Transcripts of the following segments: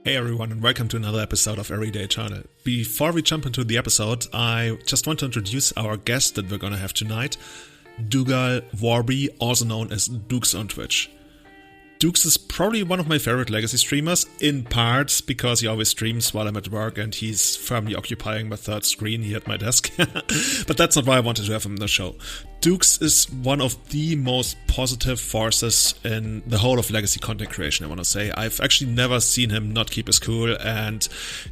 Hey everyone, and welcome to another episode of Everyday Eternal. Before we jump into the episode, I just want to introduce our guest that we're gonna have tonight, GWb, also known as DougesOnTwitch. Douges is probably one of my favorite Legacy streamers, in parts because he always streams while I'm at work and he's firmly occupying my third screen here at my desk. But that's not why I wanted to have him on the show. Douges is one of the most positive forces in the whole of Legacy content creation, I want to say. I've actually never seen him not keep his cool, and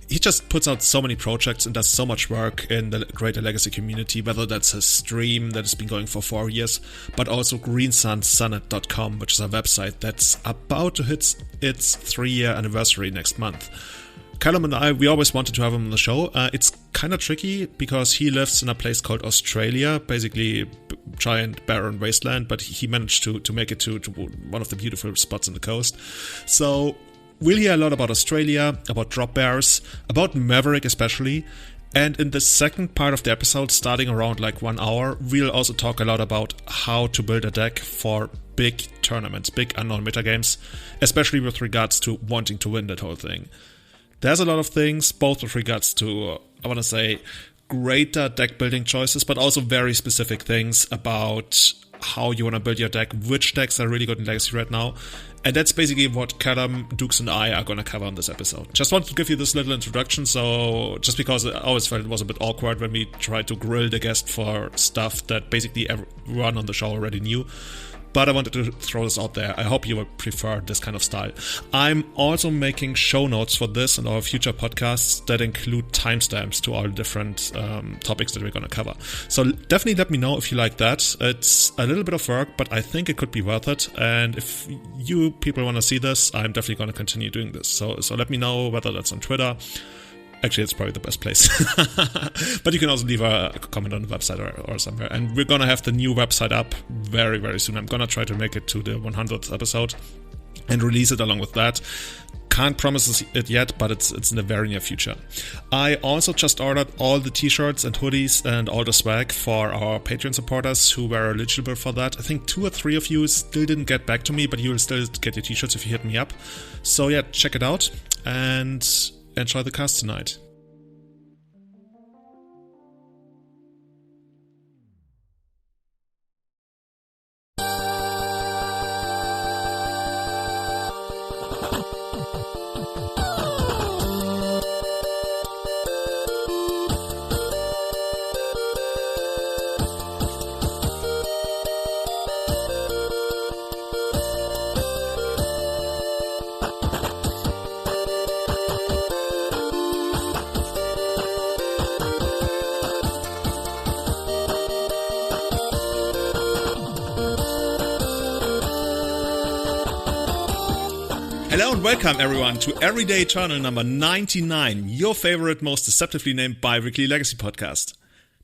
he just puts out so many projects and does so much work in the greater Legacy community, whether that's his stream that has been going for 4 years, but also greensunsunnit.com, which is a website that's about to hit its 3-year anniversary next month. Callum and I, we always wanted to have him on the show. It's kind of tricky because he lives in a place called Australia, basically giant barren wasteland, but he managed to make it to one of the beautiful spots on the coast. So we'll hear a lot about Australia, about drop bears, about Maverick especially. And in the second part of the episode, starting around like 1 hour, we'll also talk a lot about how to build a deck for big tournaments, big unknown metagames, especially with regards to wanting to win that whole thing. There's a lot of things, both with regards to, I want to say, greater deck building choices, but also very specific things about how you want to build your deck, which decks are really good in Legacy right now. And that's basically what Callum, Douges, and I are going to cover on this episode. Just wanted to give you this little introduction, so just because I always felt it was a bit awkward when we tried to grill the guest for stuff that basically everyone on the show already knew. But I wanted to throw this out there. I hope you will prefer this kind of style. I'm also making show notes for this and our future podcasts that include timestamps to all different topics that we're going to cover. So definitely let me know if you like that. It's a little bit of work, but I think it could be worth it. And if you people want to see this, I'm definitely going to continue doing this. So let me know whether that's on Twitter. Actually, it's probably the best place. But you can also leave a comment on the website or somewhere. And we're going to have the new website up very, very soon. I'm going to try to make it to the 100th episode and release it along with that. Can't promise it yet, but it's in the very near future. I also just ordered all the t-shirts and hoodies and all the swag for our Patreon supporters who were eligible for that. I think 2 or 3 of you still didn't get back to me, but you will still get your t-shirts if you hit me up. So yeah, check it out and enjoy the cast tonight. Hello and welcome everyone to Everyday Eternal number 99, your favorite, most deceptively named bi-weekly Legacy podcast.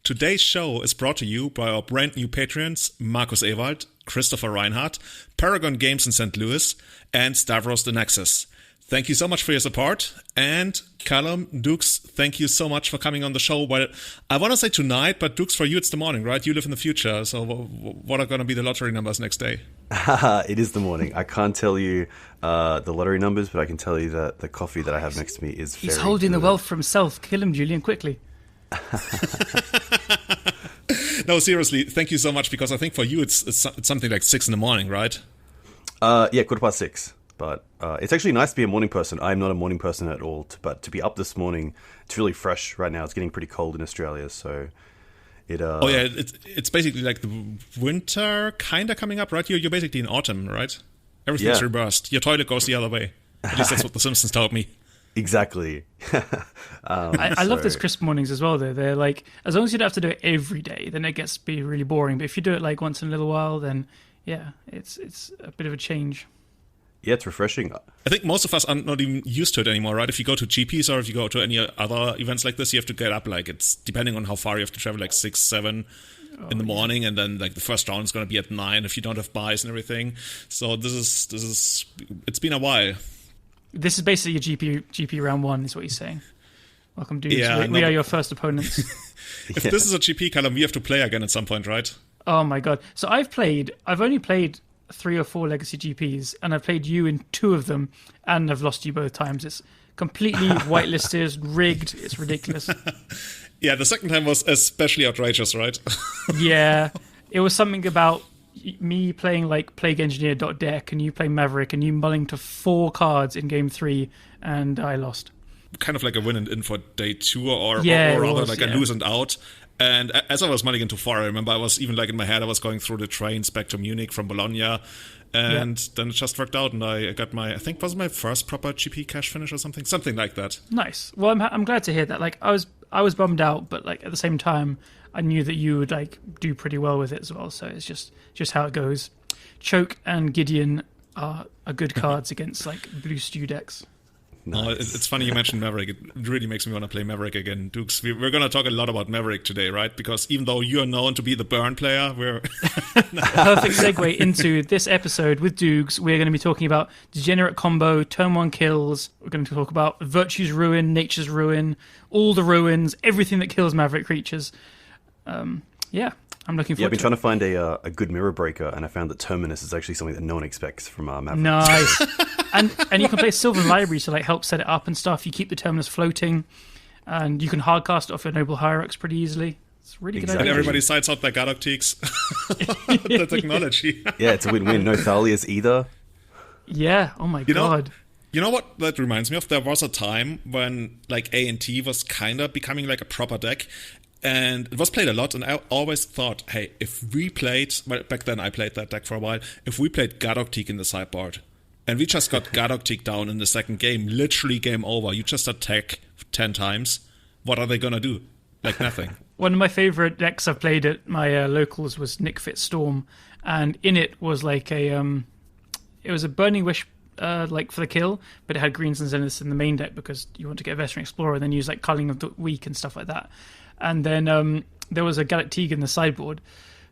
Today's show is brought to you by our brand new Patreons, Markus Ewald, Christopher Reinhardt, Paragon Games in St. Louis, and Stavros the Nexus. Thank you so much for your support, and Callum, Douges, thank you so much for coming on the show. Well, I want to say tonight, but Douges, for you it's the morning, right? You live in the future, so what are going to be the lottery numbers next day? It is the morning. I can't tell you the lottery numbers, but I can tell you that the coffee that I have next to me is very He's holding good. the wealth for himself. Kill him, Julian, quickly. No, seriously, thank you so much, because I think for you it's something like 6 in the morning, right? Yeah, 6:15. But it's actually nice to be a morning person. I'm not a morning person at all, but to be up this morning, it's really fresh right now. It's getting pretty cold in Australia, so it... Oh yeah, it's basically like the winter kind of coming up, right? You're basically in autumn, right? Everything's reversed. Your toilet goes the other way. At least that's what The Simpsons told me. Exactly. I love those crisp mornings as well, though. They're like, as long as you don't have to do it every day, then it gets to be really boring. But if you do it like once in a little while, then yeah, it's a bit of a change. Yeah, it's refreshing. I think most of us are not even used to it anymore, right? If you go to GPs or if you go to any other events like this, you have to get up, like, it's depending on how far you have to travel, like 6, 7 in the morning, and then like the first round is going to be at 9 if you don't have buys and everything. So this is it's been a while. This is basically your GP round 1, is what you're saying. Welcome, dudes. Yeah, we are your first opponents. If this is a GP column, we have to play again at some point, right? Oh my god! So I've only played 3 or 4 legacy GPs, and I've played you in 2 of them, and I've lost you both times. It's completely whitelisted, rigged. It's ridiculous. Yeah, the second time was especially outrageous, right? Yeah, it was something about me playing like Plague Engineer.deck and you playing Maverick and you mulling to 4 cards in game 3, and I lost. Kind of like a win and in for day 2, or rather like a lose and out. And as I was mulling into 4, I remember I was even like in my head, I was going through the trains back to Munich from Bologna. And then it just worked out, and I got my, I think, was my first proper GP cash finish or something like that. Nice. Well, I'm glad to hear that. Like, I was bummed out, but like at the same time, I knew that you would like do pretty well with it as well. So it's just how it goes. Choke and Gideon are good cards against like blue stew decks. Nice. It's funny you mentioned Maverick. It really makes me want to play Maverick again. Dukes, we're going to talk a lot about Maverick today, right? Because even though you're known to be the burn player, we're... Perfect segue into this episode with Douges. We're going to be talking about Degenerate Combo, Turn 1 kills. We're going to talk about Virtue's Ruin, Nature's Ruin, all the ruins, everything that kills Maverick creatures. I'm looking forward I've been trying to find a good mirror breaker, and I found that Terminus is actually something that no one expects from Maverick. Nice. and you can play Sylvan Library to like help set it up and stuff. You keep the Terminus floating, and you can hardcast it off your Noble Hierarchs pretty easily. It's really good idea. And everybody sides out their Gadoctiques. The technology. Yeah, it's a win-win. No Thalias either. Yeah, oh my god. You know what that reminds me of? There was a time when like A&T was kind of becoming like a proper deck. And it was played a lot, and I always thought, hey, if we played... Well, back then I played that deck for a while. If we played Gadoctique in the sideboard, and we just got Gadoctique down in the second game, literally game over, you just attack 10 times, what are they going to do? Like nothing. One of my favourite decks I've played at my locals was Nick Fit Storm, and in it was like it was a Burning Wish like for the kill, but it had Greens and Zeniths in the main deck because you want to get a Veteran Explorer and then use like Culling of the Weak and stuff like that. And then there was a Galactique in the sideboard,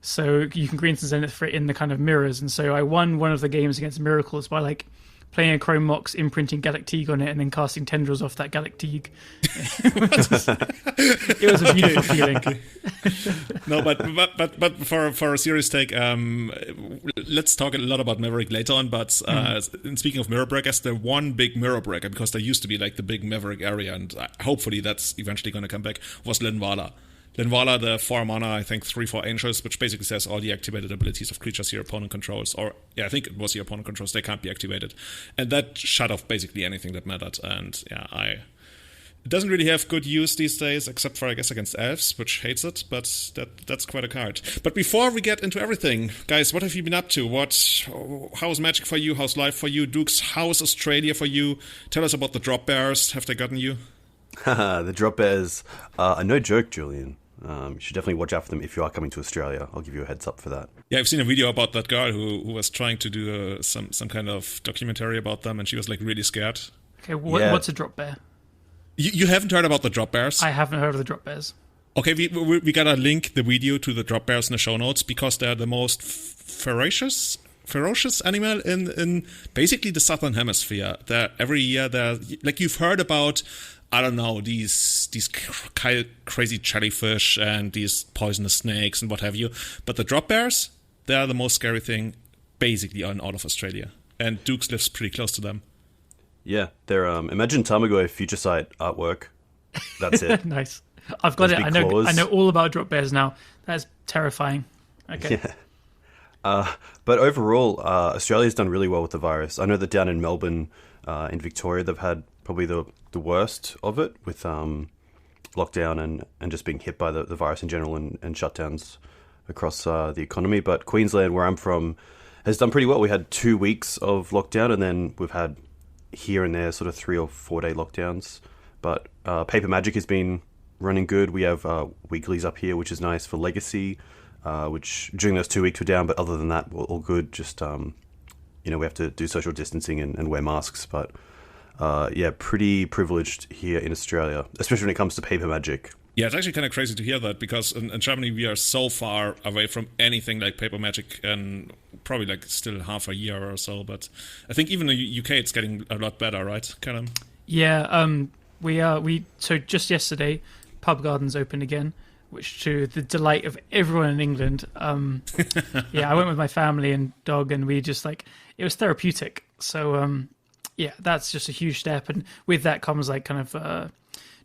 so you can Greens and Zenith for it in the kind of mirrors. And so I won one of the games against Miracles by like playing a Chrome Mox, imprinting Galactique on it, and then casting tendrils off that Galactique. It was a beautiful feeling. No, but for a serious take, let's talk a lot about Maverick later on. But speaking of mirror breakers, the one big mirror breaker, because there used to be like the big Maverick area, and hopefully that's eventually going to come back, was Linvala. Linvala, the 4-mana, I think 3/4 Angels, which basically says all the activated abilities of creatures your opponent controls, or I think it was your opponent controls, they can't be activated. And that shut off basically anything that mattered. And it doesn't really have good use these days, except for, I guess, against elves, which hates it, but that's quite a card. But before we get into everything, guys, what have you been up to? How's Magic for you? How's life for you? Dukes, how's Australia for you? Tell us about the drop bears. Have they gotten you? The drop bears are no joke, Julian. You should definitely watch out for them if you are coming to Australia. I'll give you a heads up for that. Yeah, I've seen a video about that girl who was trying to do some kind of documentary about them, and she was like really scared. Okay, what's a drop bear? You haven't heard about the drop bears? I haven't heard of the drop bears. Okay, we gotta link the video to the drop bears in the show notes because they're the most ferocious animal in basically the southern hemisphere. Every year they're like, you've heard about, I don't know, these crazy jellyfish and these poisonous snakes and what have you. But the drop bears, they're the most scary thing basically on all of Australia. And Dukes lives pretty close to them. Yeah, they're imagine Tamago Future Sight artwork. That's it. Nice. I've got it. I know all about drop bears now. That's terrifying. Okay. Yeah. But overall, Australia's done really well with the virus. I know that down in Melbourne, in Victoria, they've had probably the worst of it with lockdown and just being hit by the virus in general and shutdowns across the economy. But Queensland, where I'm from, has done pretty well. We had 2 weeks of lockdown, and then we've had here and there sort of 3 or 4 day lockdowns. But Paper Magic has been running good. We have weeklies up here, which is nice for Legacy, which during those 2 weeks were down, but other than that, all good. Just, we have to do social distancing and wear masks, but pretty privileged here in Australia, especially when it comes to Paper Magic. Yeah, it's actually kind of crazy to hear that because in Germany we are so far away from anything like Paper Magic and probably like still half a year or so. But I think even in the UK it's getting a lot better, right, Callum? Yeah, so just yesterday, pub gardens opened again. which to the delight of everyone in England. Yeah, I went with my family and dog, and we just like, it was therapeutic. So yeah, that's just a huge step. And with that comes like kind of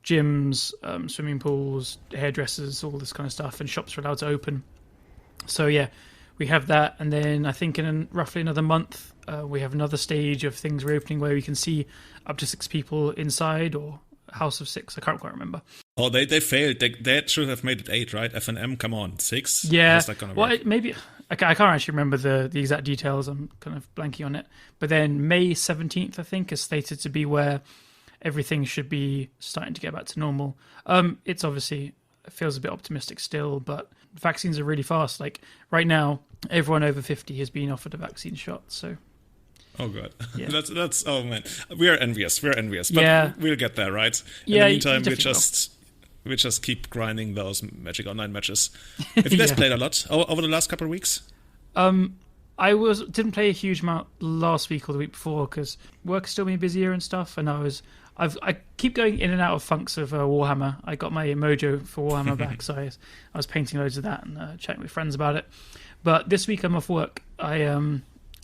gyms, swimming pools, hairdressers, all this kind of stuff, and shops are allowed to open. So yeah, we have that. And then I think in roughly another month, we have another stage of things reopening where we can see up to 6 people inside, or House of 6. I can't quite remember. Oh, they failed. They should have made it 8, right? FNM, come on, 6? Yeah. How's that gonna work? Maybe I can't actually remember the exact details. I'm kind of blanking on it. But then May 17th, I think, is slated to be where everything should be starting to get back to normal. It's obviously, it feels a bit optimistic still, but vaccines are really fast. Like right now, everyone over 50 has been offered a vaccine shot. So. Oh god, yeah. that's oh man, we are envious, but yeah. We'll get there, right? In yeah, the meantime, we just keep grinding those Magic Online matches. Have you guys played a lot over the last couple of weeks? I didn't play a huge amount last week or the week before because work still been busier and stuff, and I keep going in and out of funks of Warhammer. I got my mojo for Warhammer back, so I was painting loads of that and chatting with friends about it. But this week I'm off work.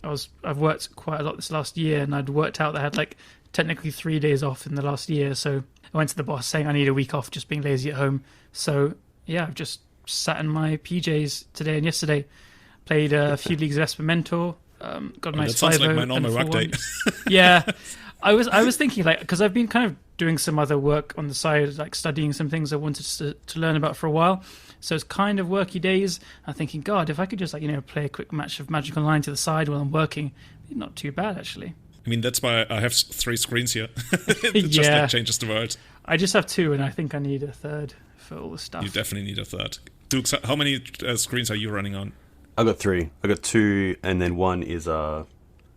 I've worked quite a lot this last year, and I'd worked out that I had like technically 3 days off in the last year. So I went to the boss saying I need a week off, just being lazy at home. So yeah, I've just sat in my PJs today and yesterday, played a few leagues of Esper got a nice 5-0. That sounds like my normal work day. Yeah, I was thinking like, because I've been kind of doing some other work on the side, like studying some things I wanted to learn about for a while. So it's kind of worky days. I'm thinking, God, if I could just play a quick match of Magic Online to the side while I'm working, not too bad actually. I mean, that's why I have 3 screens here. It just like changes the world. I just have 2, and I think I need a third for all the stuff. You definitely need a third. Dukes, how many screens are you running on? I got 3. I got 2, and then 1 is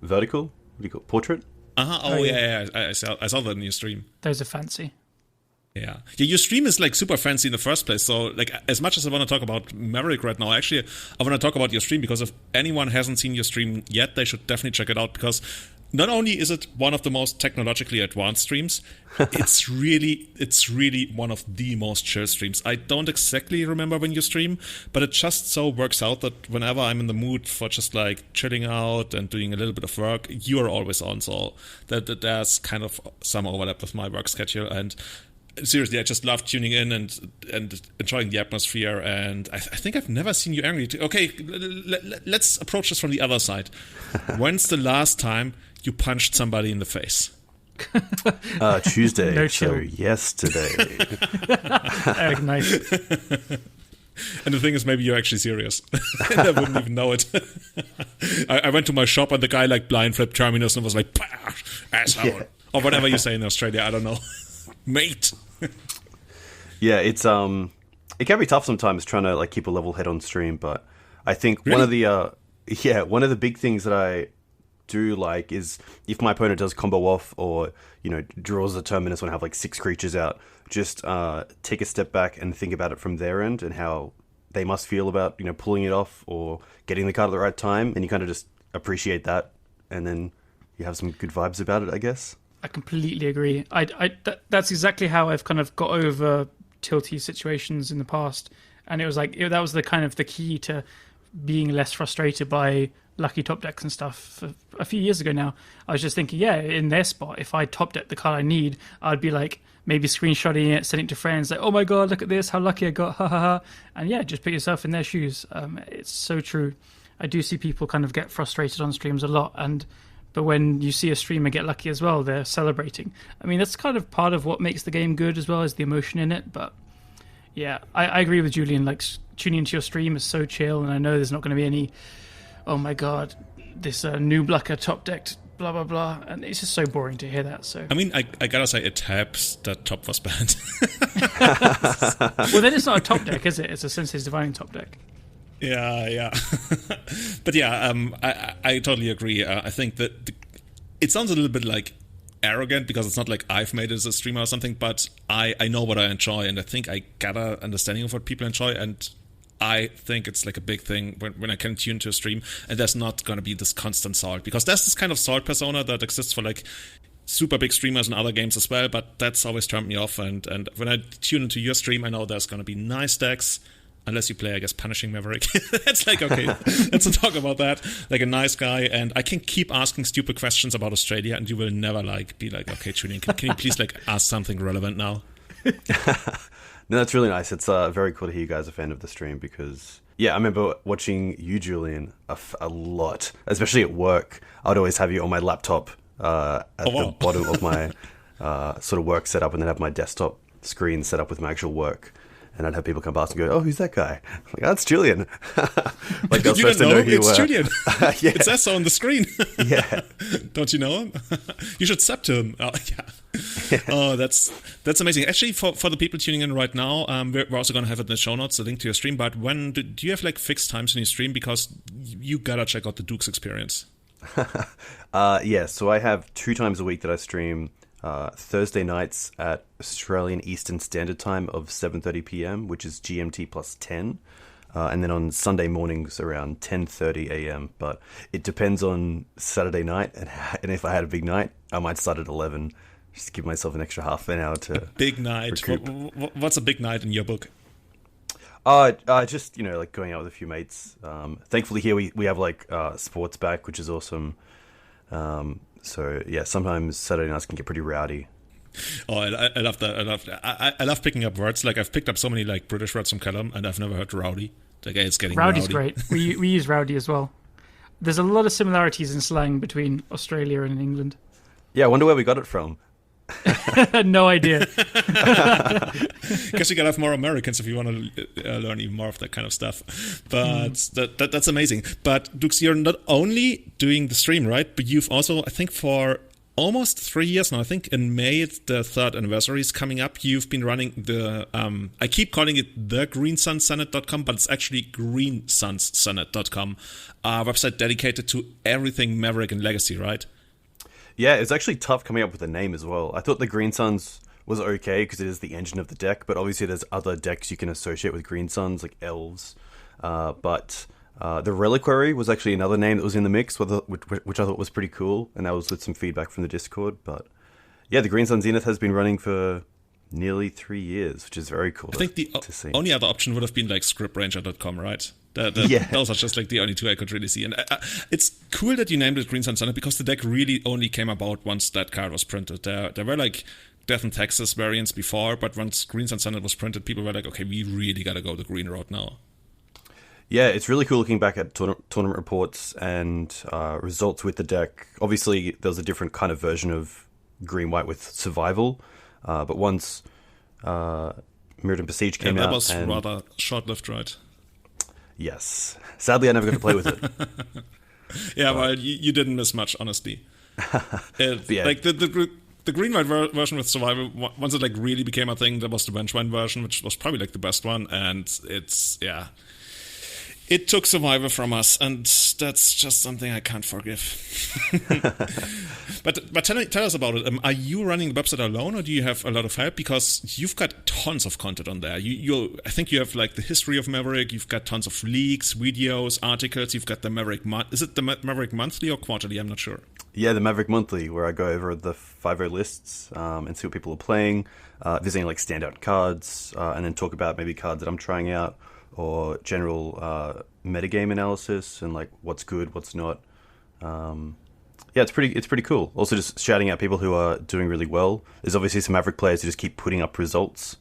vertical. What do you call it? Portrait? Oh yeah. I saw that in your stream. Those are fancy. Yeah, your stream is like super fancy in the first place. So like, as much as I want to talk about Maverick right now, actually I want to talk about your stream, because if anyone hasn't seen your stream yet, they should definitely check it out, because not only is it one of the most technologically advanced streams, it's really one of the most chill streams. I don't exactly remember when you stream, but it just so works out that whenever I'm in the mood for just like chilling out and doing a little bit of work, you are always on. So that there's kind of some overlap with my work schedule, and seriously, I just love tuning in and enjoying the atmosphere. And I think I've never seen you angry. Okay, let's approach this from the other side. When's the last time you punched somebody in the face? Tuesday. No so chill. Yesterday. Nice. And the thing is, maybe you're actually serious. And I wouldn't even know it. I went to my shop and the guy like blind flipped Terminus and was like, asshole. Yeah. Or whatever you say in Australia, I don't know. Mate. Yeah, it's it can be tough sometimes trying to like keep a level head on stream, but I think one of the big things that I do like is if my opponent does combo off or draws the Terminus when I have like 6 creatures out, just take a step back and think about it from their end and how they must feel about pulling it off or getting the card at the right time, and you kind of just appreciate that, and then you have some good vibes about it, I guess. I completely agree. That's exactly how I've kind of got over tilty situations in the past, and it was like that was the kind of the key to being less frustrated by lucky top decks and stuff. A few years ago now, I was just thinking, in their spot, if I top deck the card I need, I'd be like maybe screenshotting it, sending it to friends, like, oh my god, look at this, how lucky I got, ha ha ha. And just put yourself in their shoes. It's so true. I do see people kind of get frustrated on streams a lot, but when you see a streamer get lucky as well, they're celebrating. I mean, that's kind of part of what makes the game good as well, as the emotion in it. But yeah, I agree with Julian. Like, tuning into your stream is so chill, and I know there's not going to be any, oh my god, this new Blucker top decked, blah blah blah, and it's just so boring to hear that. So I mean, I gotta say, it helps that top was banned. Well, then it's not a top deck, is it? It's a Sensei's Divining top deck. Yeah. But yeah, I totally agree. I think that it sounds a little bit like arrogant because it's not like I've made it as a streamer or something, but I know what I enjoy, and I think I got an understanding of what people enjoy, and I think it's like a big thing when I can tune to a stream and there's not going to be this constant salt, because there's this kind of salt persona that exists for like super big streamers in other games as well, but that's always turned me off. And when I tune into your stream, I know there's going to be nice decks, unless you play, I guess, Punishing Maverick. It's like, okay, let's not talk about that. Like a nice guy, and I can keep asking stupid questions about Australia, and you will never like be like, okay, Julian, can you please like ask something relevant now? No, that's really nice. It's very cool to hear you guys are a fan of the stream because, yeah, I remember watching you, Julian, a lot, especially at work. I'd always have you on my laptop at the bottom of my sort of work setup, and then have my desktop screen set up with my actual work. And I'd have people come past and go, "Oh, who's that guy?" I'm like, "Oh, it's Julian." Like, you don't know who it's Julian. Yeah. It's Esso on the screen. Yeah. Don't you know him? You should sub to him. Oh, yeah. Oh, that's amazing. Actually, for the people tuning in right now, we're also going to have it in the show notes, a link to your stream. But when do you have like fixed times in your stream? Because you gotta check out the Duke's experience. Yeah, so I have 2 times a week that I stream. Thursday nights at Australian Eastern Standard Time of 7:30 p.m, which is GMT plus 10, and then on Sunday mornings around 10:30 a.m. But it depends on Saturday night, and if I had a big night, I might start at 11, just to give myself an extra half an hour to big night. What's a big night in your book? Just like going out with a few mates. Thankfully here we have like sports back, which is awesome. So yeah, sometimes Saturday nights can get pretty rowdy. Oh, I love that. I love picking up words. Like I've picked up so many like British words from Callum, and I've never heard rowdy. Like, hey, it's getting Rowdy's rowdy. Great. We use rowdy as well. There's a lot of similarities in slang between Australia and England. Yeah, I wonder where we got it from. No idea. Guess you gotta have more Americans if you want to learn even more of that kind of stuff. But that's amazing. But Dukes, you're not only doing the stream, right? But you've also, I think, for almost 3 years now. I think in May the 3rd anniversary is coming up. You've been running the I keep calling it the greensunsenate.com, but it's actually greensunsenate.com, a website dedicated to everything Maverick and Legacy, right? Yeah, it's actually tough coming up with a name as well. I thought the Green Suns was okay because it is the engine of the deck, but obviously there's other decks you can associate with Green Suns, like Elves. But the Reliquary was actually another name that was in the mix, which I thought was pretty cool, and that was with some feedback from the Discord. But yeah, the Green Sun Zenith has been running for nearly 3 years, which is very cool. I think the only other option would have been like scriptranger.com, right? Yeah. Those are just like the only 2 I could really see. And it's cool that you named it Green Sun Senate because the deck really only came about once that card was printed. There were like Death and Texas variants before, but once Green Sun Senate was printed, people were like, okay, we really got to go the green road now. Yeah, it's really cool looking back at tournament reports and results with the deck. Obviously, there was a different kind of version of green-white with survival, but once Mirrodin Besiege came out... that was rather short-lived, right? Yes. Sadly, I never got to play with it. Yeah, well, you didn't miss much, honestly. Yeah. Like the green-white version with survival, once it like really became a thing, there was the Vengevine version, which was probably like the best one, and it took Survivor from us, and that's just something I can't forgive. But tell us about it. Are you running the website alone, or do you have a lot of help? Because you've got tons of content on there. I think you have like the history of Maverick. You've got tons of leaks, videos, articles. You've got the Maverick Is it the Maverick Monthly or Quarterly? I'm not sure. Yeah, the Maverick Monthly, where I go over the 5.0 lists and see what people are playing, visiting like standout cards, and then talk about maybe cards that I'm trying out, or general metagame analysis and like what's good, what's not. Yeah, it's pretty cool. Also, just shouting out people who are doing really well. There's obviously some Maverick players who just keep putting up results,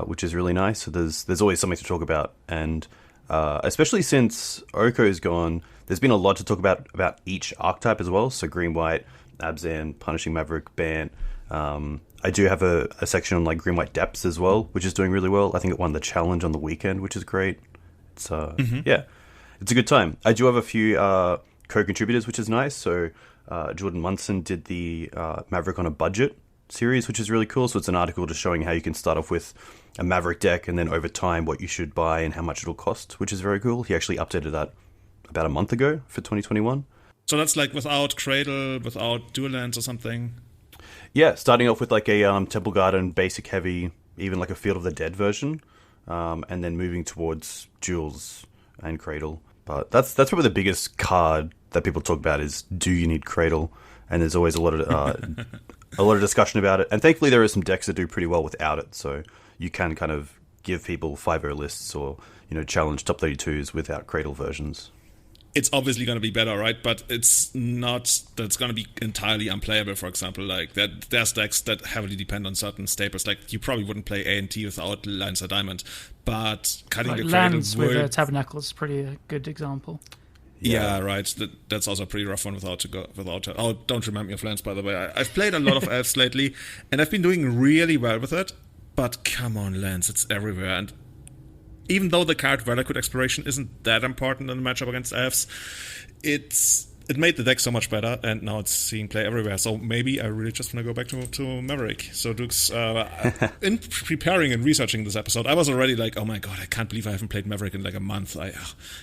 which is really nice. So there's always something to talk about, and especially since Oko's gone, there's been a lot to talk about each archetype as well. So green, white, Abzan, Punishing Maverick, Bant. I do have a section on like green, white depths as well, which is doing really well. I think it won the challenge on the weekend, which is great. It's yeah, it's a good time. I do have a few co-contributors, which is nice. So Jordan Munson did the Maverick on a budget series, which is really cool. So it's an article just showing how you can start off with a Maverick deck and then over time what you should buy and how much it'll cost, which is very cool. He actually updated that about a month ago for 2021. So that's like without Cradle, without Dual Lands or something? Yeah, starting off with like a Temple Garden, basic heavy, even like a Field of the Dead version, and then moving towards Duels and Cradle. But that's probably the biggest card that people talk about is, do you need Cradle? and there's always a lot of discussion about it. And thankfully, there are some decks that do pretty well without it, so you can kind of give people 5-0 lists or challenge top 32s without Cradle versions. It's obviously going to be better, right? But it's not that it's going to be entirely unplayable. For example, like that, there's decks that heavily depend on certain staples. Like you probably wouldn't play A&T without Lands of Diamond, but cutting like the Cradle Lands with Tabernacle is pretty a good example. Yeah, right. That's also a pretty rough one without. Oh, don't remind me of Lands, by the way. I've played a lot of Elves lately, and I've been doing really well with it. But come on, Lands, it's everywhere. And even though the card Valakut Exploration isn't that important in the matchup against Elves, it made the deck so much better, and now it's seeing play everywhere. So maybe I really just want to go back to Maverick. So Dukes, in preparing and researching this episode, I was already like, oh my god, I can't believe I haven't played Maverick in like a month. I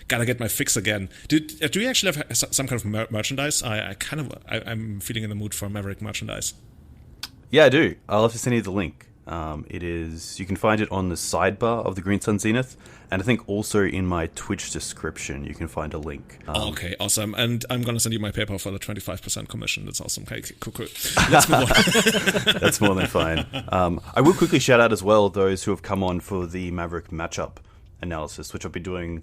gotta get my fix again. Do you actually have some kind of merchandise? I'm feeling in the mood for Maverick merchandise. Yeah, I do. I'll have to send you the link. You can find it on the sidebar of the Green Sun Zenith, and I think also in my Twitch description you can find a link. Okay, awesome. And I'm going to send you my paper for the 25% commission. That's awesome. Okay, cool. Let's move on. That's more than fine. I will quickly shout out as well those who have come on for the Maverick matchup analysis, which I've been doing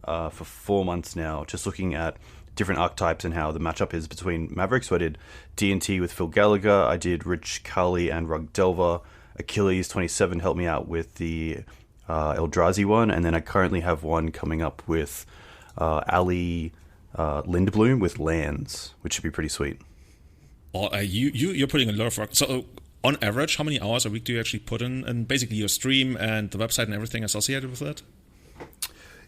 for 4 months now, just looking at different archetypes and how the matchup is between Mavericks. So I did D&T with Phil Gallagher, I did Rich Carly and Rug Delver, Achilles 27 helped me out with the Eldrazi one, and then I currently have one coming up with Ali Lindblom with Lands, which should be pretty sweet. You're putting a lot of work. So on average, how many hours a week do you actually put in basically your stream and the website and everything associated with that?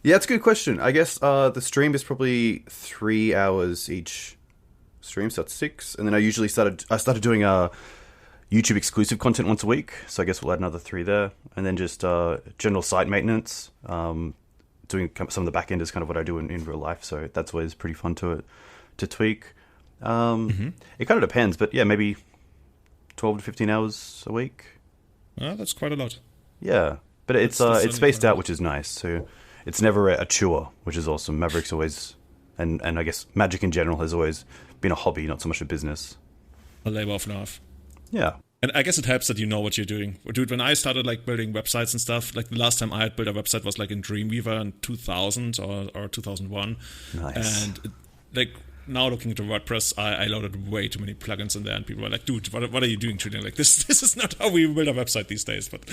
Yeah, it's a good question. I guess the stream is probably 3 hours each stream, so that's 6. And then I started doing YouTube exclusive content once a week, so I guess we'll add another 3 there. And then just general site maintenance, doing some of the back end is kind of what I do in real life, so that's always pretty fun to tweak. It kind of depends, but yeah, maybe 12 to 15 hours a week. Well, that's quite a lot. Yeah, but it's spaced out, which is nice, so it's never a chore, which is awesome. Maverick's always, and I guess Magic in general has always been a hobby, not so much a business. A labor of love. Yeah. And I guess it helps that you know what you're doing. Dude, when I started like building websites and stuff, like the last time I had built a website was like in Dreamweaver in 2000 or 2001. Nice. And like now looking into WordPress, I loaded way too many plugins in there, and people were like, dude, what are you doing, Julian? Like this is not how we build a website these days, but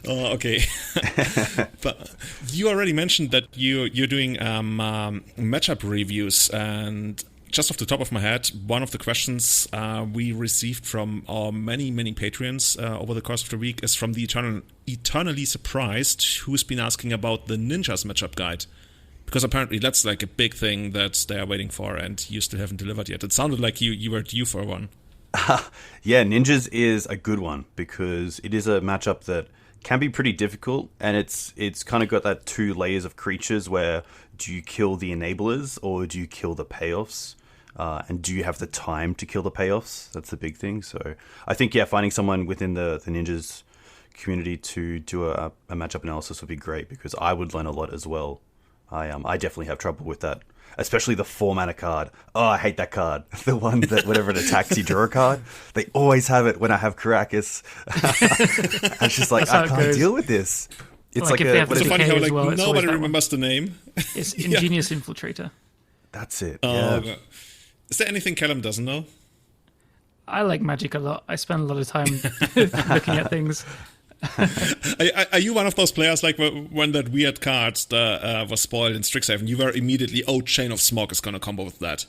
okay. But you already mentioned that you're doing matchup reviews, and just off the top of my head, one of the questions we received from our many Patreons over the course of the week is from the eternally surprised, who's been asking about the Ninjas matchup guide. Because apparently that's like a big thing that they are waiting for, and you still haven't delivered yet. It sounded like you were due for one. Yeah, Ninjas is a good one, because it is a matchup that can be pretty difficult, and it's kind of got that 2 layers of creatures where do you kill the enablers or do you kill the payoffs? And do you have the time to kill the payoffs? That's the big thing. So I think, yeah, finding someone within the Ninjas community to do a matchup analysis would be great, because I would learn a lot as well. I definitely have trouble with that, especially the 4-mana card. Oh, I hate that card. The one that whenever it attacks, you draw a card. They always have it when I have Caracas. I was just like, I can't deal with this. It's like it's funny how like well, nobody remembers the name. It's Ingenious Infiltrator. That's it. Oh, yeah. Is there anything Callum doesn't know? I like Magic a lot. I spend a lot of time looking at things. Are you one of those players like when that weird card was spoiled in Strixhaven, you were immediately, Chain of Smog is going to combo with that?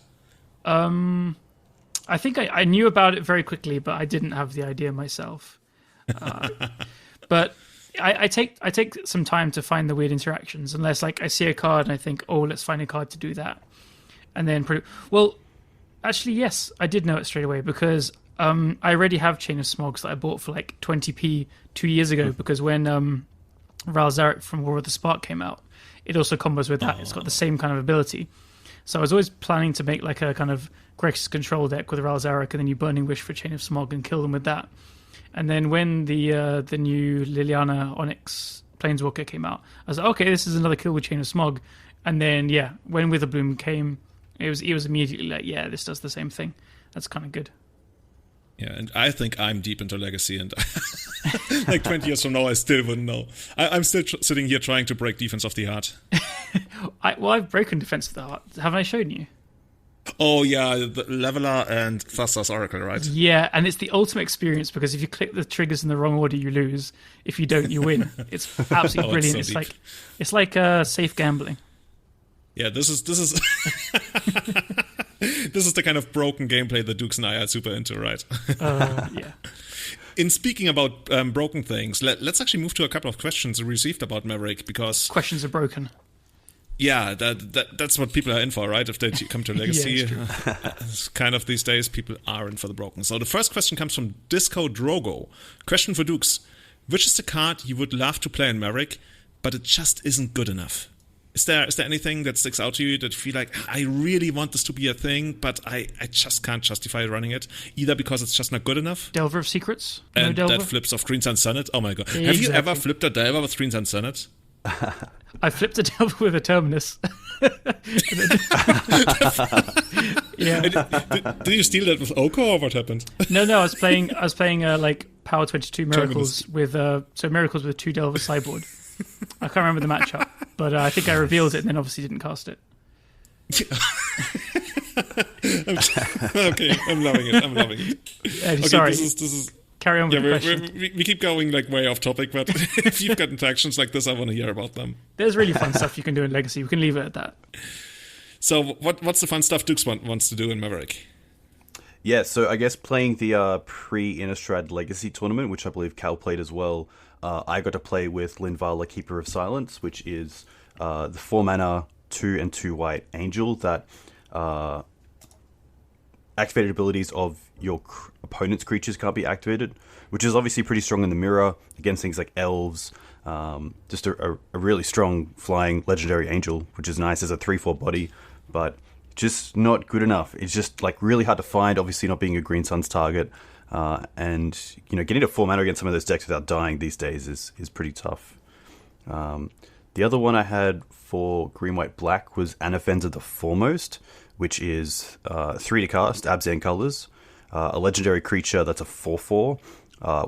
I think I knew about it very quickly, but I didn't have the idea myself. But I take some time to find the weird interactions, unless like I see a card and I think, oh, let's find a card to do that. And then actually, yes, I did know it straight away, because I already have Chain of Smogs that I bought for like 20p 2 years ago, because when Ral Zarek from War of the Spark came out, it also combos with that. It's got the same kind of ability. So I was always planning to make like a kind of Grex's Control deck with Ral Zarek, and then you Burning Wish for Chain of Smog and kill them with that. And then when the new Liliana Onyx Planeswalker came out, I was like, okay, this is another kill with Chain of Smog. And then, yeah, when Witherbloom came, it was immediately like, yeah, this does the same thing. that's kind of good. Yeah, and I think I'm deep into Legacy, and like 20 years from now, I still wouldn't know. I'm still sitting here trying to break Defense of the Heart. I've broken Defense of the Heart. Haven't I shown you? Oh, yeah, the Leveler and Thassa's Oracle, right? Yeah, and it's the ultimate experience because if you click the triggers in the wrong order, you lose. If you don't, you win. It's absolutely brilliant. It's like safe gambling. Yeah, this is this is the kind of broken gameplay that Dukes and I are super into, right? Yeah. In speaking about broken things, let's actually move to a couple of questions we received about Maverick, because questions are broken. Yeah, that's what people are in for, right? If they come to Legacy, it's kind of these days, people are in for the broken. So the first question comes from Disco Drogo. Question for Dukes. Which is the card you would love to play in Maverick, but it just isn't good enough? Is there anything that sticks out to you that you feel like, I really want this to be a thing, but I just can't justify running it, either because it's just not good enough? Delver of Secrets? And that flips off Green Sun Sonnet? Oh my god. Exactly. Have you ever flipped a Delver with Green Sun Sonnet? I flipped a Delver with a Terminus. Yeah. Did you steal that with Oko, or what happened? No, I was playing like Power 22 Miracles with Miracles with 2 Delver sideboard. I can't remember the matchup, but I think I revealed it and then obviously didn't cast it. Okay, I'm loving it. Okay, sorry. This is carry on with the question. We keep going like way off topic, but if you've got interactions like this, I want to hear about them. There's really fun stuff you can do in Legacy. We can leave it at that. So what's the fun stuff Dukes wants to do in Maverick? Yeah, so I guess playing the pre-Innistrad Legacy tournament, which I believe Cal played as well, I got to play with Linvala, Keeper of Silence, which is the 4-mana 2 and 2 white angel that activated abilities of your opponent's creatures can't be activated, which is obviously pretty strong in the mirror against things like elves. Just a really strong flying legendary angel, which is nice as a 3/4 body, but just not good enough. It's just like really hard to find, obviously not being a Green Sun's target. And getting to 4 mana against some of those decks without dying these days is pretty tough. The other one I had for Green White Black was Anafenza the Foremost, which is 3 to cast, Abzan colors, a legendary creature that's a 4/4.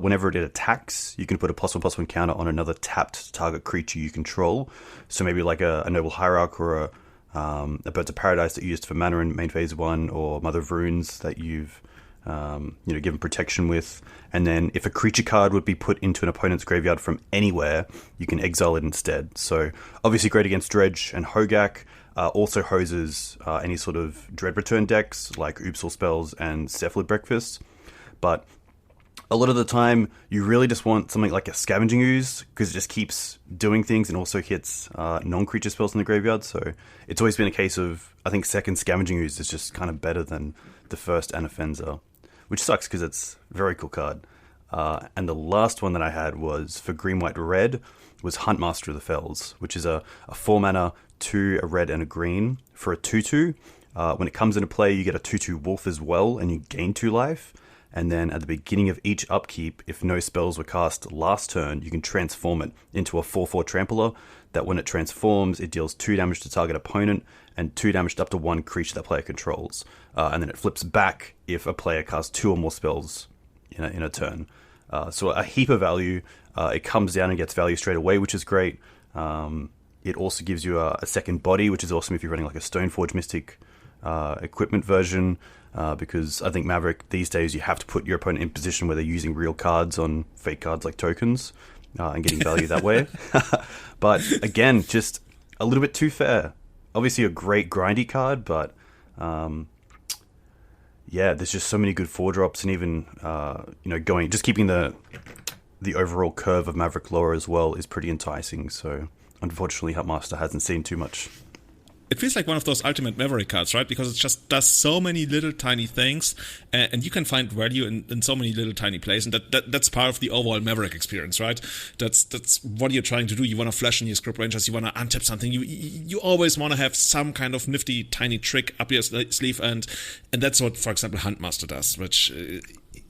Whenever it attacks, you can put a +1/+1 counter on another tapped target creature you control. So maybe like a Noble Hierarch or a Birds of Paradise that you used for mana in main phase 1, or Mother of Runes that you've given protection with. And then if a creature card would be put into an opponent's graveyard from anywhere, you can exile it instead. So obviously great against Dredge and Hogak. Also hoses any sort of Dread Return decks like Oopsal Spells and Cephalid Breakfast. But a lot of the time, you really just want something like a Scavenging Ooze, because it just keeps doing things and also hits non-creature spells in the graveyard. So it's always been a case of, I think second Scavenging Ooze is just kind of better than the first Anafenza, which sucks because it's a very cool card. And the last one that I had was for Green White Red, was Huntmaster of the Fells, which is a 4 mana, 2, a red and a green for a 2/2. When it comes into play, you get a 2/2 wolf as well, and you gain 2 life. And then at the beginning of each upkeep, if no spells were cast last turn, you can transform it into a 4/4 Trampler that when it transforms, it deals 2 damage to target opponent and 2 damage to up to 1 creature that player controls. And then it flips back if a player casts 2 or more spells in a turn. So a heap of value. It comes down and gets value straight away, which is great. It also gives you a second body, which is awesome if you're running like a Stoneforge Mystic equipment version. Because I think Maverick, these days, you have to put your opponent in position where they're using real cards on fake cards like tokens and getting value that way. But again, just a little bit too fair. Obviously a great grindy card, but there's just so many good 4-drops, and even just keeping the overall curve of Maverick lore as well is pretty enticing. So unfortunately, Huntmaster hasn't seen too much. It feels like one of those ultimate Maverick cards, right? Because it just does so many little tiny things, and you can find value in so many little tiny plays, and that's part of the overall Maverick experience, right? That's what you're trying to do. You want to flash in your Script Rangers, you want to untap something. You always want to have some kind of nifty tiny trick up your sleeve, and that's what, for example, Huntmaster does, which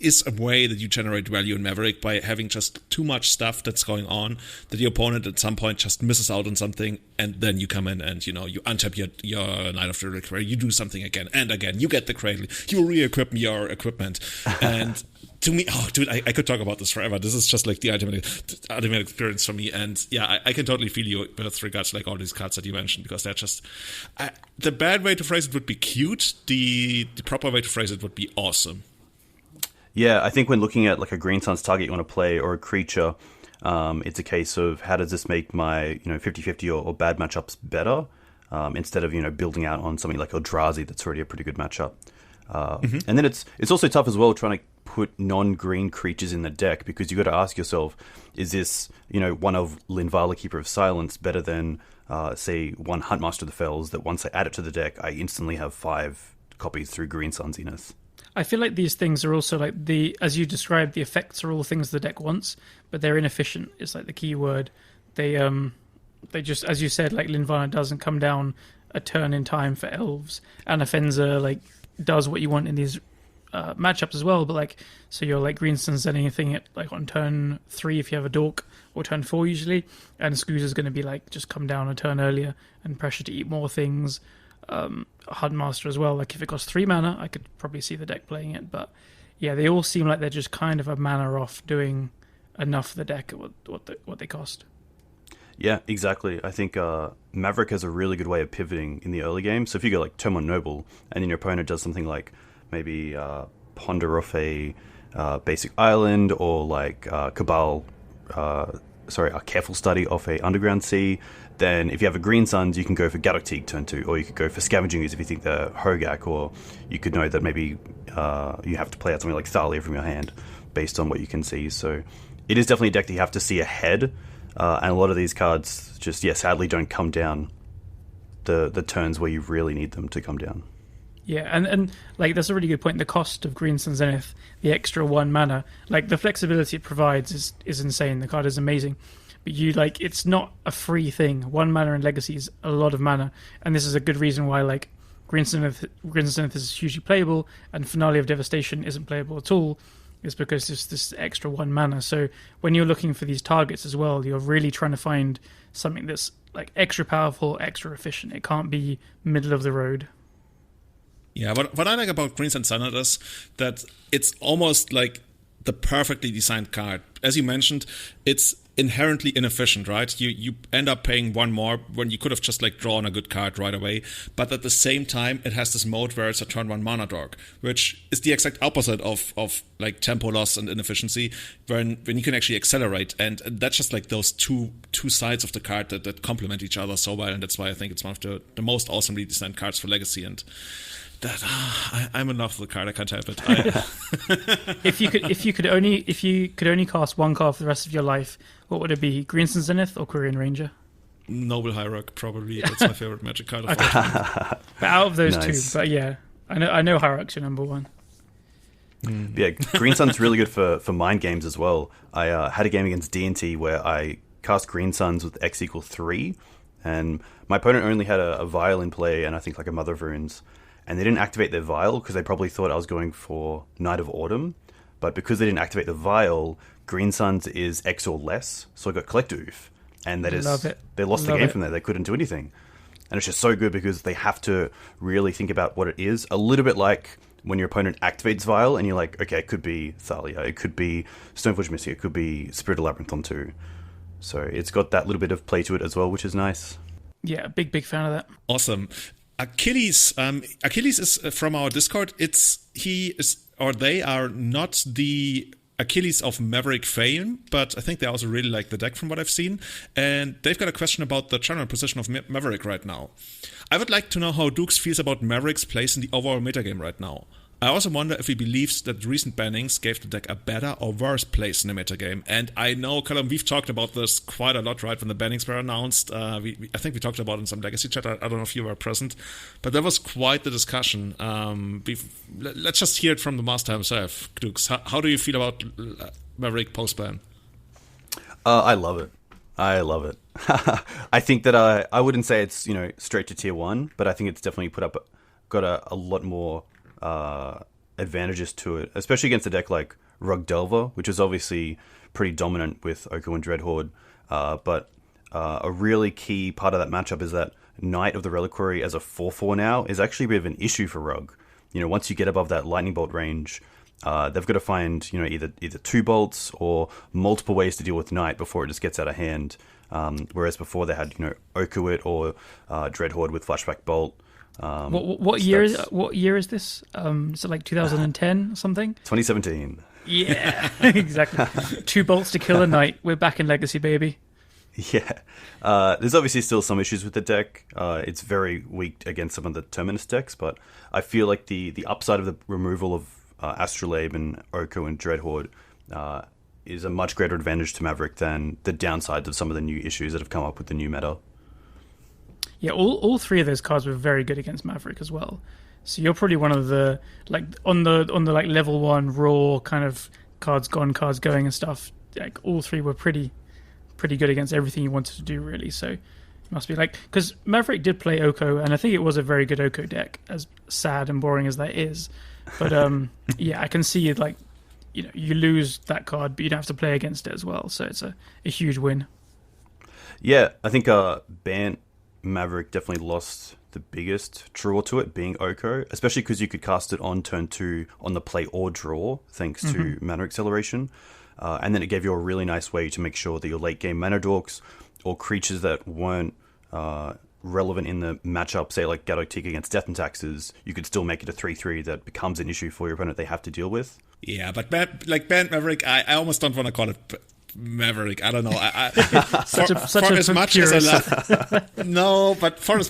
is a way that you generate value in Maverick by having just too much stuff that's going on that the opponent at some point just misses out on something, and then you come in and, you untap your Knight of the Reliquary, you do something again and again, you get the Cradle, you re-equip your equipment, and to me, oh, dude, I could talk about this forever. This is just like the ultimate experience for me. And yeah, I can totally feel you with regards to like all these cards that you mentioned, because they're just, the bad way to phrase it would be cute. The proper way to phrase it would be awesome. Yeah, I think when looking at like a Green Sun's target you want to play or a creature, it's a case of how does this make my 50-50 or bad matchups better, instead of building out on something like Eldrazi that's already a pretty good matchup. And then it's also tough as well trying to put non-green creatures in the deck, because you got to ask yourself, is this one of Linvala, Keeper of Silence, better than say one Huntmaster of the Fells that once I add it to the deck I instantly have 5 copies through Green Sun Zenith? I feel like these things are also like as you described, the effects are all things the deck wants, but they're inefficient. It's like the key word. They just, as you said, like Linvala doesn't come down a turn in time for elves, and Offenza like does what you want in these matchups as well, but like, so you're like Green Sun's anything at like on turn 3 if you have a Dork, or turn 4 usually, and Scooter's going to be like just come down a turn earlier and pressure to eat more things. Huntmaster as well, like if it costs 3 mana I could probably see the deck playing it, but yeah, they all seem like they're just kind of a mana off doing enough for the deck at what they cost. Yeah, exactly. I think Maverick has a really good way of pivoting in the early game. So if you go like Turn 1 Noble and then your opponent does something like maybe Ponder off a basic island, or like a Careful Study off a Underground Sea, then if you have a Green Suns, you can go for Gaddock Teeg turn 2, or you could go for Scavenging Ooze if you think they're Hogak, or you could know that maybe you have to play out something like Thalia from your hand based on what you can see. So it is definitely a deck that you have to see ahead, and a lot of these cards just, sadly don't come down the turns where you really need them to come down. Yeah, and like that's a really good point. The cost of Green Sun Zenith, the extra 1 mana, like the flexibility it provides is insane. The card is amazing, but it's not a free thing. 1 mana in Legacy is a lot of mana, and this is a good reason why like Green Sun Zenith is hugely playable, and Finale of Devastation isn't playable at all. Is because there's this extra 1 mana. So when you're looking for these targets as well, you're really trying to find something that's like extra powerful, extra efficient. It can't be middle of the road. Yeah, what I like about Green Sun Zenith is that it's almost like the perfectly designed card. As you mentioned, it's inherently inefficient, right? You end up paying 1 more when you could have just like drawn a good card right away. But at the same time, it has this mode where it's a turn 1 mana dork, which is the exact opposite of like tempo loss and inefficiency, when you can actually accelerate. And that's just like those two sides of the card that complement each other so well. And that's why I think it's one of the most awesomely designed cards for Legacy. And that I'm in love with the card. I can't help it. If you could only cast 1 card for the rest of your life, what would it be? Green Sun Zenith or Korean Ranger? Noble Hierarch, probably. That's my favorite Magic card. Okay. But out of those 2, but yeah, I know Hierarch's your number 1. Yeah, Green Sun's really good for mind games as well. I had a game against D&T where I cast Green Suns with X = 3, and my opponent only had a Vial in play and I think like a Mother of Runes. And they didn't activate their Vial because they probably thought I was going for Night of Autumn. But because they didn't activate the Vial, Green Suns is X or less. So I got Collect Oof. And they lost the game from there. They couldn't do anything. And it's just so good because they have to really think about what it is. A little bit like when your opponent activates Vial and you're like, okay, it could be Thalia, it could be Stoneforge Mystic, it could be Spirit of Labyrinthon 2. So it's got that little bit of play to it as well, which is nice. Yeah, big fan of that. Awesome. Achilles is from our Discord. They are not the Achilles of Maverick fame, but I think they also really like the deck from what I've seen. And they've got a question about the general position of Maverick right now. I would like to know how Dukes feels about Maverick's place in the overall metagame right now. I also wonder if he believes that recent bannings gave the deck a better or worse place in the metagame. And I know, Callum, we've talked about this quite a lot, right, when the bannings were announced. I think we talked about it in some Legacy chat. I don't know if you were present. But that was quite the discussion. Let's just hear it from the master himself, Dukes. How do you feel about Maverick post-ban? I love it. I think that I wouldn't say it's straight to tier 1, but I think it's definitely got a lot more advantages to it, especially against a deck like Rug Delver, which is obviously pretty dominant with Oko and Dreadhorde. But a really key part of that matchup is that Knight of the Reliquary as a 4/4 now is actually a bit of an issue for Rug. Once you get above that Lightning Bolt range, they've got to find either 2 bolts or multiple ways to deal with Knight before it just gets out of hand. Whereas before they had Oko it or Dreadhorde with Flashback Bolt. What year is this? Is it like 2010 or something? 2017. Yeah, exactly. 2 bolts to kill a Knight. We're back in Legacy, baby. Yeah. There's obviously still some issues with the deck. It's very weak against some of the Terminus decks, but I feel like the upside of the removal of Astrolabe and Oko and Dreadhorde is a much greater advantage to Maverick than the downsides of some of the new issues that have come up with the new meta. Yeah, all 3 of those cards were very good against Maverick as well. So you're probably one of the on the like level 1 raw kind of cards gone, cards going and stuff. Like all 3 were pretty good against everything you wanted to do, really. So it must be because Maverick did play Oko, and I think it was a very good Oko deck, as sad and boring as that is. But yeah, I can see it you lose that card, but you don't have to play against it as well. So it's a huge win. Yeah, I think Bant Maverick definitely lost the biggest draw to it, being Oko, especially because you could cast it on turn 2 on the play or draw, thanks to Mana Acceleration. And then it gave you a really nice way to make sure that your late game Mana Dorks or creatures that weren't relevant in the matchup, say like Galactic against Death and Taxes, you could still make it a 3/3 that becomes an issue for your opponent they have to deal with. Yeah, but Bant Maverick, I almost don't want to call it Maverick. I don't know. For as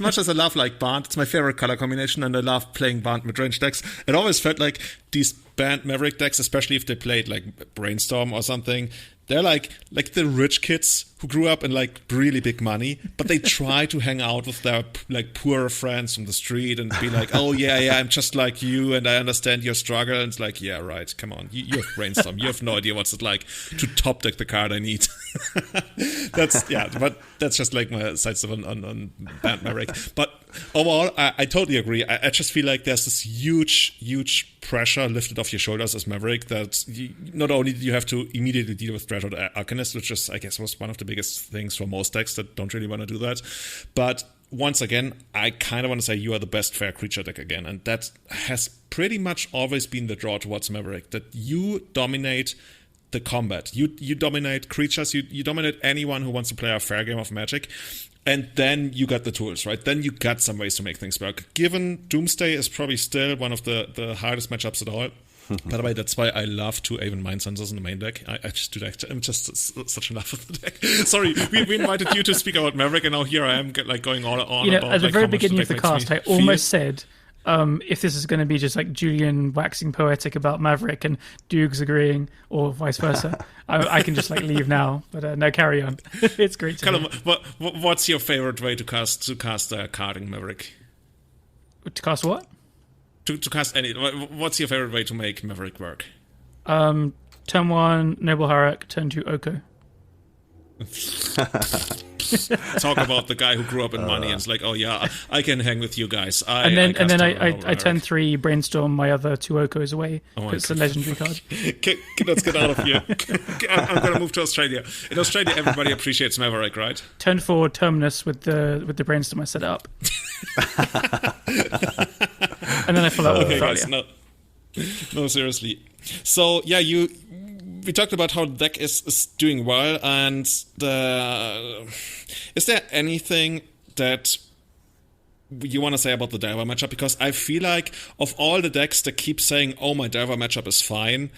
much as I love like Bant, it's my favorite color combination, and I love playing Bant mid-range decks. It always felt like these Bant Maverick decks, especially if they played like Brainstorm or something, they're like the rich kids who grew up in like really big money, but they try to hang out with their like poorer friends from the street and be like, oh yeah, I'm just like you and I understand your struggle. And it's like, yeah, right, come on, you have Brainstorm, you have no idea what's it like to top deck the card I need. But that's just like my side stuff on Bant Maverick. But overall, I totally agree. I just feel like there's this huge pressure lifted off your shoulders as Maverick that not only do you have to immediately deal with Dreadhorde Arcanist, which is, I guess, was one of the biggest things for most decks that don't really want to do that, but once again, I kind of want to say you are the best fair creature deck again, and that has pretty much always been the draw towards Maverick, that you dominate the combat, you dominate creatures, you dominate anyone who wants to play a fair game of Magic. And then you got the tools, right? Then you got some ways to make things work. Given Doomsday is probably still one of the hardest matchups at all. By the way, that's why I love 2 Aven Mind Sensors in the main deck. I just do that. I'm just such a love of the deck. Sorry, we invited you to speak about Maverick, and now here I am like going on about. At the very beginning of the cast, I almost said, if this is going to be just like Julian waxing poetic about Maverick and Dougs agreeing, or vice versa, I can just like leave now. But no, carry on. It's great to Callum, what's your favorite way to cast carding Maverick? To cast what? To cast any. What's your favorite way to make Maverick work? Turn 1, Noble Harak. Turn 2, Oko. Talk about the guy who grew up in money and it's like, oh yeah, I can hang with you guys. And then I turn 3, Brainstorm my other 2 Okos away. It's a legendary card. Let's get out of here. I'm going to move to Australia. In Australia, everybody appreciates Maverick, right? Turn 4, Terminus with the Brainstorm I set up. And then I follow up with guys, no, seriously. So yeah, we talked about how the deck is doing well, and is there anything that you want to say about the Delver matchup? Because I feel like of all the decks that keep saying, oh, my Delver matchup is fine,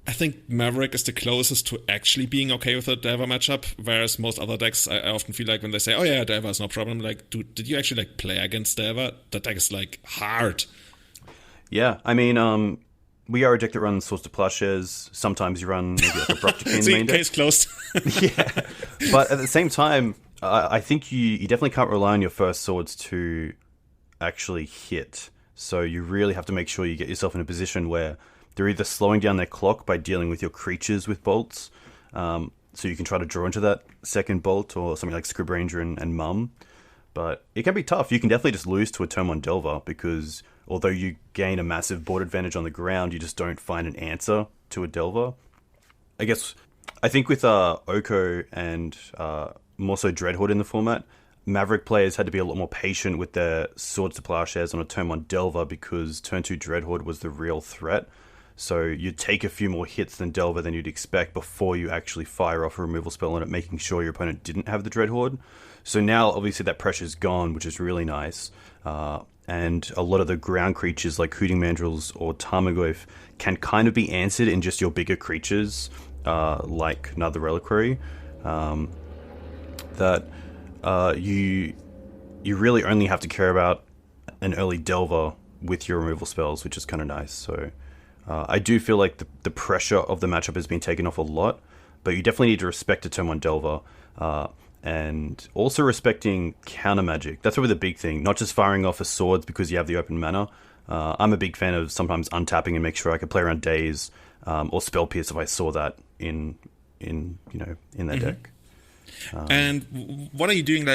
I think Maverick is the closest to actually being okay with the Delver matchup, whereas most other decks, I often feel like when they say, oh yeah, Delver is no problem, like, dude, did you actually like play against Delver? That deck is like hard. Yeah, I mean, we are a deck that runs Source to Plowshares. Sometimes you run maybe like a Brocticane in the main deck. Case closed. Yeah, but at the same time, I think you definitely can't rely on your first swords to actually hit. So you really have to make sure you get yourself in a position where they're either slowing down their clock by dealing with your creatures with bolts, so you can try to draw into that second bolt, or something like Scribranger and Mum. But it can be tough. You can definitely just lose to a turn 1 Delver because although you gain a massive board advantage on the ground, you just don't find an answer to a Delver. I think with Oko and more so Dreadhorde in the format, Maverick players had to be a lot more patient with their Swords to Plowshares on a turn 1 Delver because turn 2 Dreadhorde was the real threat. So you'd take a few more hits than Delver than you'd expect before you actually fire off a removal spell on it, making sure your opponent didn't have the Dreadhorde. So now, obviously, that pressure's gone, which is really nice. And a lot of the ground creatures like Hooting Mandrills or Tarmogoyf can kind of be answered in just your bigger creatures, like Another Reliquary. You really only have to care about an early Delver with your removal spells, which is kind of nice. So I do feel like the pressure of the matchup has been taken off a lot, but you definitely need to respect a turn 1 Delver, and also respecting counter magic. That's probably the big thing, not just firing off a Swords because you have the open mana. I'm a big fan of sometimes untapping and make sure I can play around Daze or Spell Pierce if I saw that in that deck. And what are you doing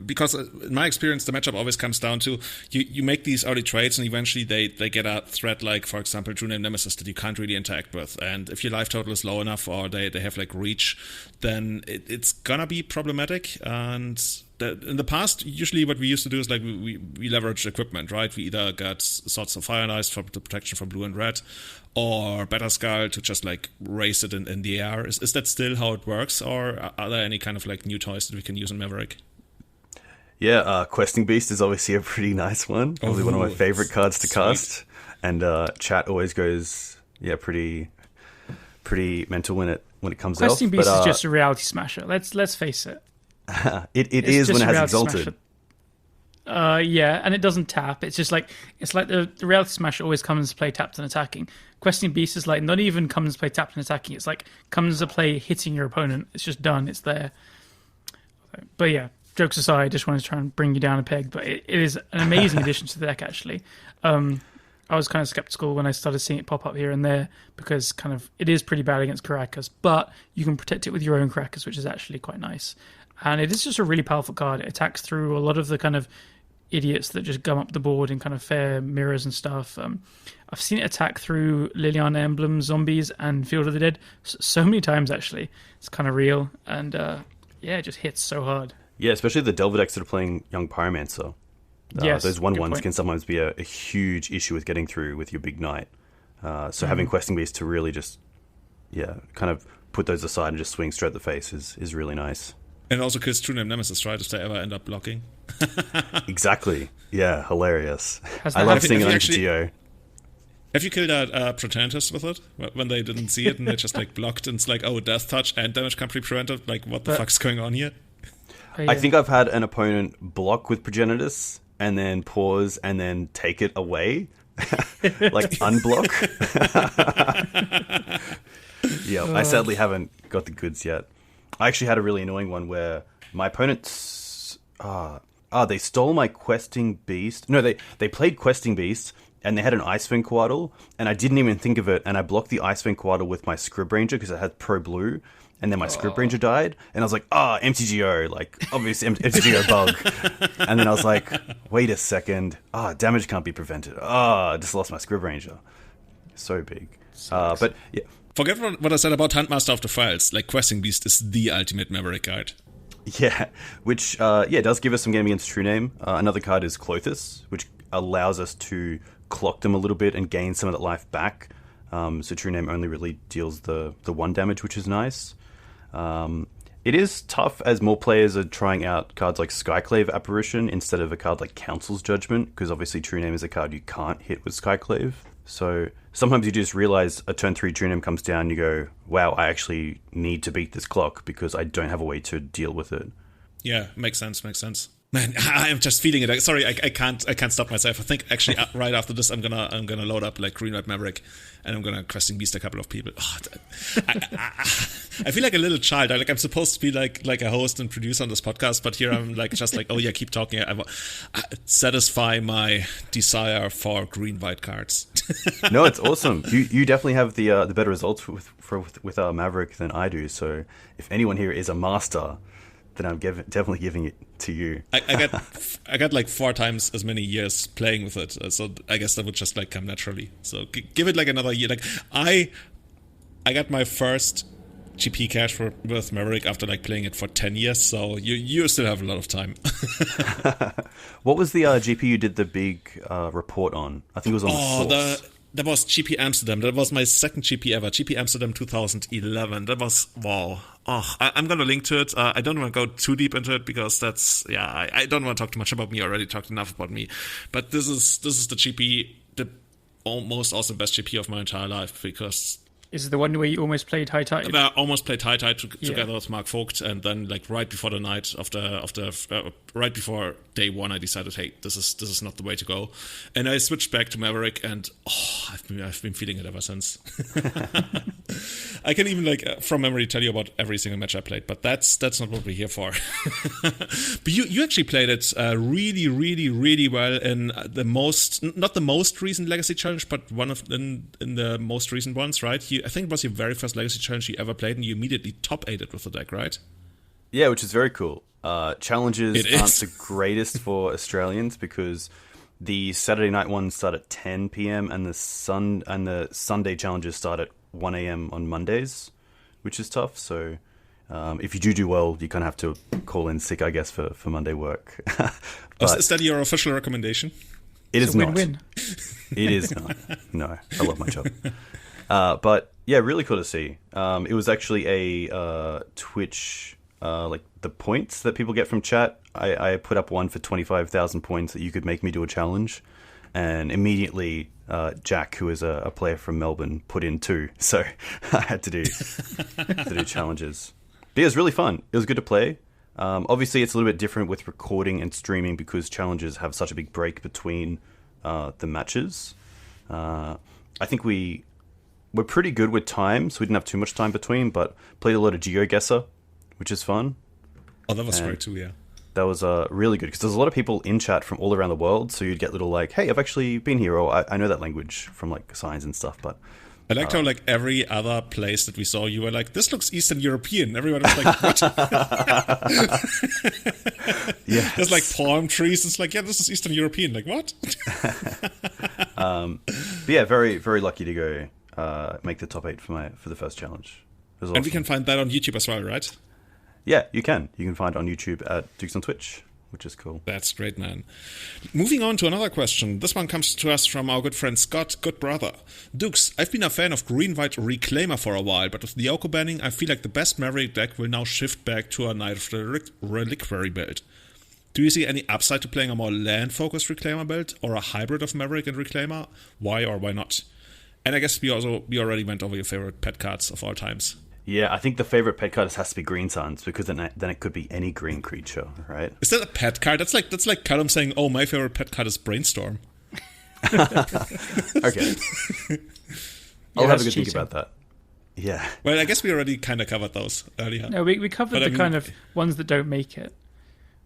because in my experience the matchup always comes down to you make these early trades and eventually they get a threat like, for example, True Name Nemesis that you can't really interact with, and if your life total is low enough or they have like reach, then it's gonna be problematic. And in the past, usually what we used to do is like we leverage equipment, right? We either got Swords of Fire and Ice for the protection from blue and red, or Better Skull to just like raise it in the air. Is that still how it works, or are there any kind of like new toys that we can use in Maverick? Yeah, Questing Beast is obviously a pretty nice one. Probably one of my favorite cards to cast. And chat always goes, pretty mental when it comes out. Questing Beast is just a reality smasher. Let's face it. It is when it has Exalted. And it doesn't tap. It's like the reality smasher always comes to play tapped and attacking. Questing Beast is like not even comes to play tapped and attacking. It's like comes to play hitting your opponent. It's just done. It's there. But yeah, jokes aside, I just wanted to try and bring you down a peg. But it is an amazing addition to the deck. Actually, I was kind of skeptical when I started seeing it pop up here and there because kind of it is pretty bad against Karakas, but you can protect it with your own Karakas, which is actually quite nice. And it is just a really powerful card. It attacks through a lot of the kind of idiots that just gum up the board in kind of fair mirrors and stuff. I've seen it attack through Liliana Emblem, Zombies, and Field of the Dead so many times, actually. It's kind of real. And it just hits so hard. Yeah, especially the Delver decks that are playing Young Pyromancer. Yes, those 1/1s can sometimes be a huge issue with getting through with your big knight. So having Questing Beast to really just, kind of put those aside and just swing straight at the face is really nice. And also kills True Name Nemesis, right? If they ever end up blocking. Exactly. Yeah, hilarious. I love seeing it on GO. Have you killed that Pretenders with it? When they didn't see it and they just like blocked and it's like, oh, Death Touch and damage can't be prevented? Like, what the fuck's going on here? I think I've had an opponent block with Progenitus and then pause and then take it away. Like unblock. I sadly haven't got the goods yet. I actually had a really annoying one where my opponents they stole my Questing Beast. No, they played Questing Beast and they had an Icewind Coatl and I didn't even think of it, and I blocked the Icewind Coatl with my Scrib Ranger because it had Pro Blue, and then my Scrib Ranger died and I was like, MTGO, like obvious MTGO bug. And then I was like, wait a second, damage can't be prevented. I just lost my Scrib Ranger. So big. But yeah. Forget what I said about Handmaster of the Files. Like, Questing Beast is the ultimate Maverick card. Yeah, which does give us some game against True Name. Another card is Clothis, which allows us to clock them a little bit and gain some of that life back. So True Name only really deals the 1 damage, which is nice. It is tough as more players are trying out cards like Skyclave Apparition instead of a card like Council's Judgment, because obviously True Name is a card you can't hit with Skyclave. So sometimes you just realize a turn 3 True Name comes down and you go, wow, I actually need to beat this clock because I don't have a way to deal with it. Yeah, makes sense. Man, I'm just feeling it. Sorry, I can't stop myself. I think actually right after this, I'm gonna load up like Green White Maverick, and I'm gonna Questing Beast a couple of people. I feel like a little child. I'm supposed to be like a host and producer on this podcast, but here I'm like just like, oh yeah, keep talking. I satisfy my desire for green white cards. No, it's awesome. You definitely have the better results with Maverick than I do. So if anyone here is a master, then I'm definitely giving it to you. I got like 4 times as many years playing with it, so I guess that would just like come naturally. So give it like another year. Like I got my first GP cache with Maverick after like playing it for 10 years, so you still have a lot of time. What was the GP you did the big report on? I think it was on the source. That was GP Amsterdam. That was my second GP ever. GP Amsterdam 2011. That was, wow. Oh, I'm going to link to it. I don't want to go too deep into it because that's, I don't want to talk too much about me. I already talked enough about me. But this is the GP, the most awesome best GP of my entire life because... Is it the one where you almost played High Tide? I almost played High Tide together with Mark Vogt, and then like right before the night right before day one, I decided, hey, this is not the way to go, and I switched back to Maverick, and I've been feeling it ever since. I can even like from memory tell you about every single match I played, but that's not what we're here for. But you actually played it really, really, really well in not the most recent Legacy Challenge, but one of in the most recent ones, right? I think it was your very first Legacy Challenge you ever played, and you immediately top 8'd with the deck, right? Yeah, which is very cool. Challenges aren't the greatest for Australians because the Saturday night ones start at 10 p.m. and the Sunday challenges start at 1 a.m. on Mondays, which is tough. So if you do well, you kind of have to call in sick, I guess, for Monday work. But is that your official recommendation? It is not. Win-win. It is not. No, I love my job. But yeah, really cool to see. It was actually a Twitch, like the points that people get from chat. I put up one for 25,000 points that you could make me do a challenge. And immediately Jack, who is a player from Melbourne, put in 2. So I had to do challenges. But it was really fun. It was good to play. Obviously, it's a little bit different with recording and streaming because challenges have such a big break between the matches. I think we're pretty good with time, so we didn't have too much time between, but played a lot of GeoGuessr, which is fun. Oh, that was great too, yeah. That was really good, because there's a lot of people in chat from all around the world, so you'd get little like, hey, I've actually been here, or I know that language from like signs and stuff, but... I liked how like every other place that we saw, you were like, this looks Eastern European. Everyone was like, what? Yeah. There's like palm trees. It's like, yeah, this is Eastern European. Like, what? But yeah, very, very lucky to go make the top 8 for the first challenge. It was awesome. And we can find that on YouTube as well, right? Yeah, you can. You can find it on YouTube at DougesOnTwitch, which is cool. That's great, man. Moving on to another question. This one comes to us from our good friend Scott, good brother. Dukes, I've been a fan of Green-White Reclaimer for a while, but with the Oko banning, I feel like the best Maverick deck will now shift back to a Knight of the Reliquary build. Do you see any upside to playing a more land-focused Reclaimer build, or a hybrid of Maverick and Reclaimer? Why or why not? And I guess we already went over your favorite pet cards of all times. Yeah, I think the favorite pet card has to be Green Suns, because then it could be any green creature, right? Is that a pet card? That's like Callum saying, "Oh, my favorite pet card is Brainstorm." Okay, I'll have a good think about that. Yeah. Well, I guess we already kind of covered those earlier. No, we covered the kind of ones that don't make it.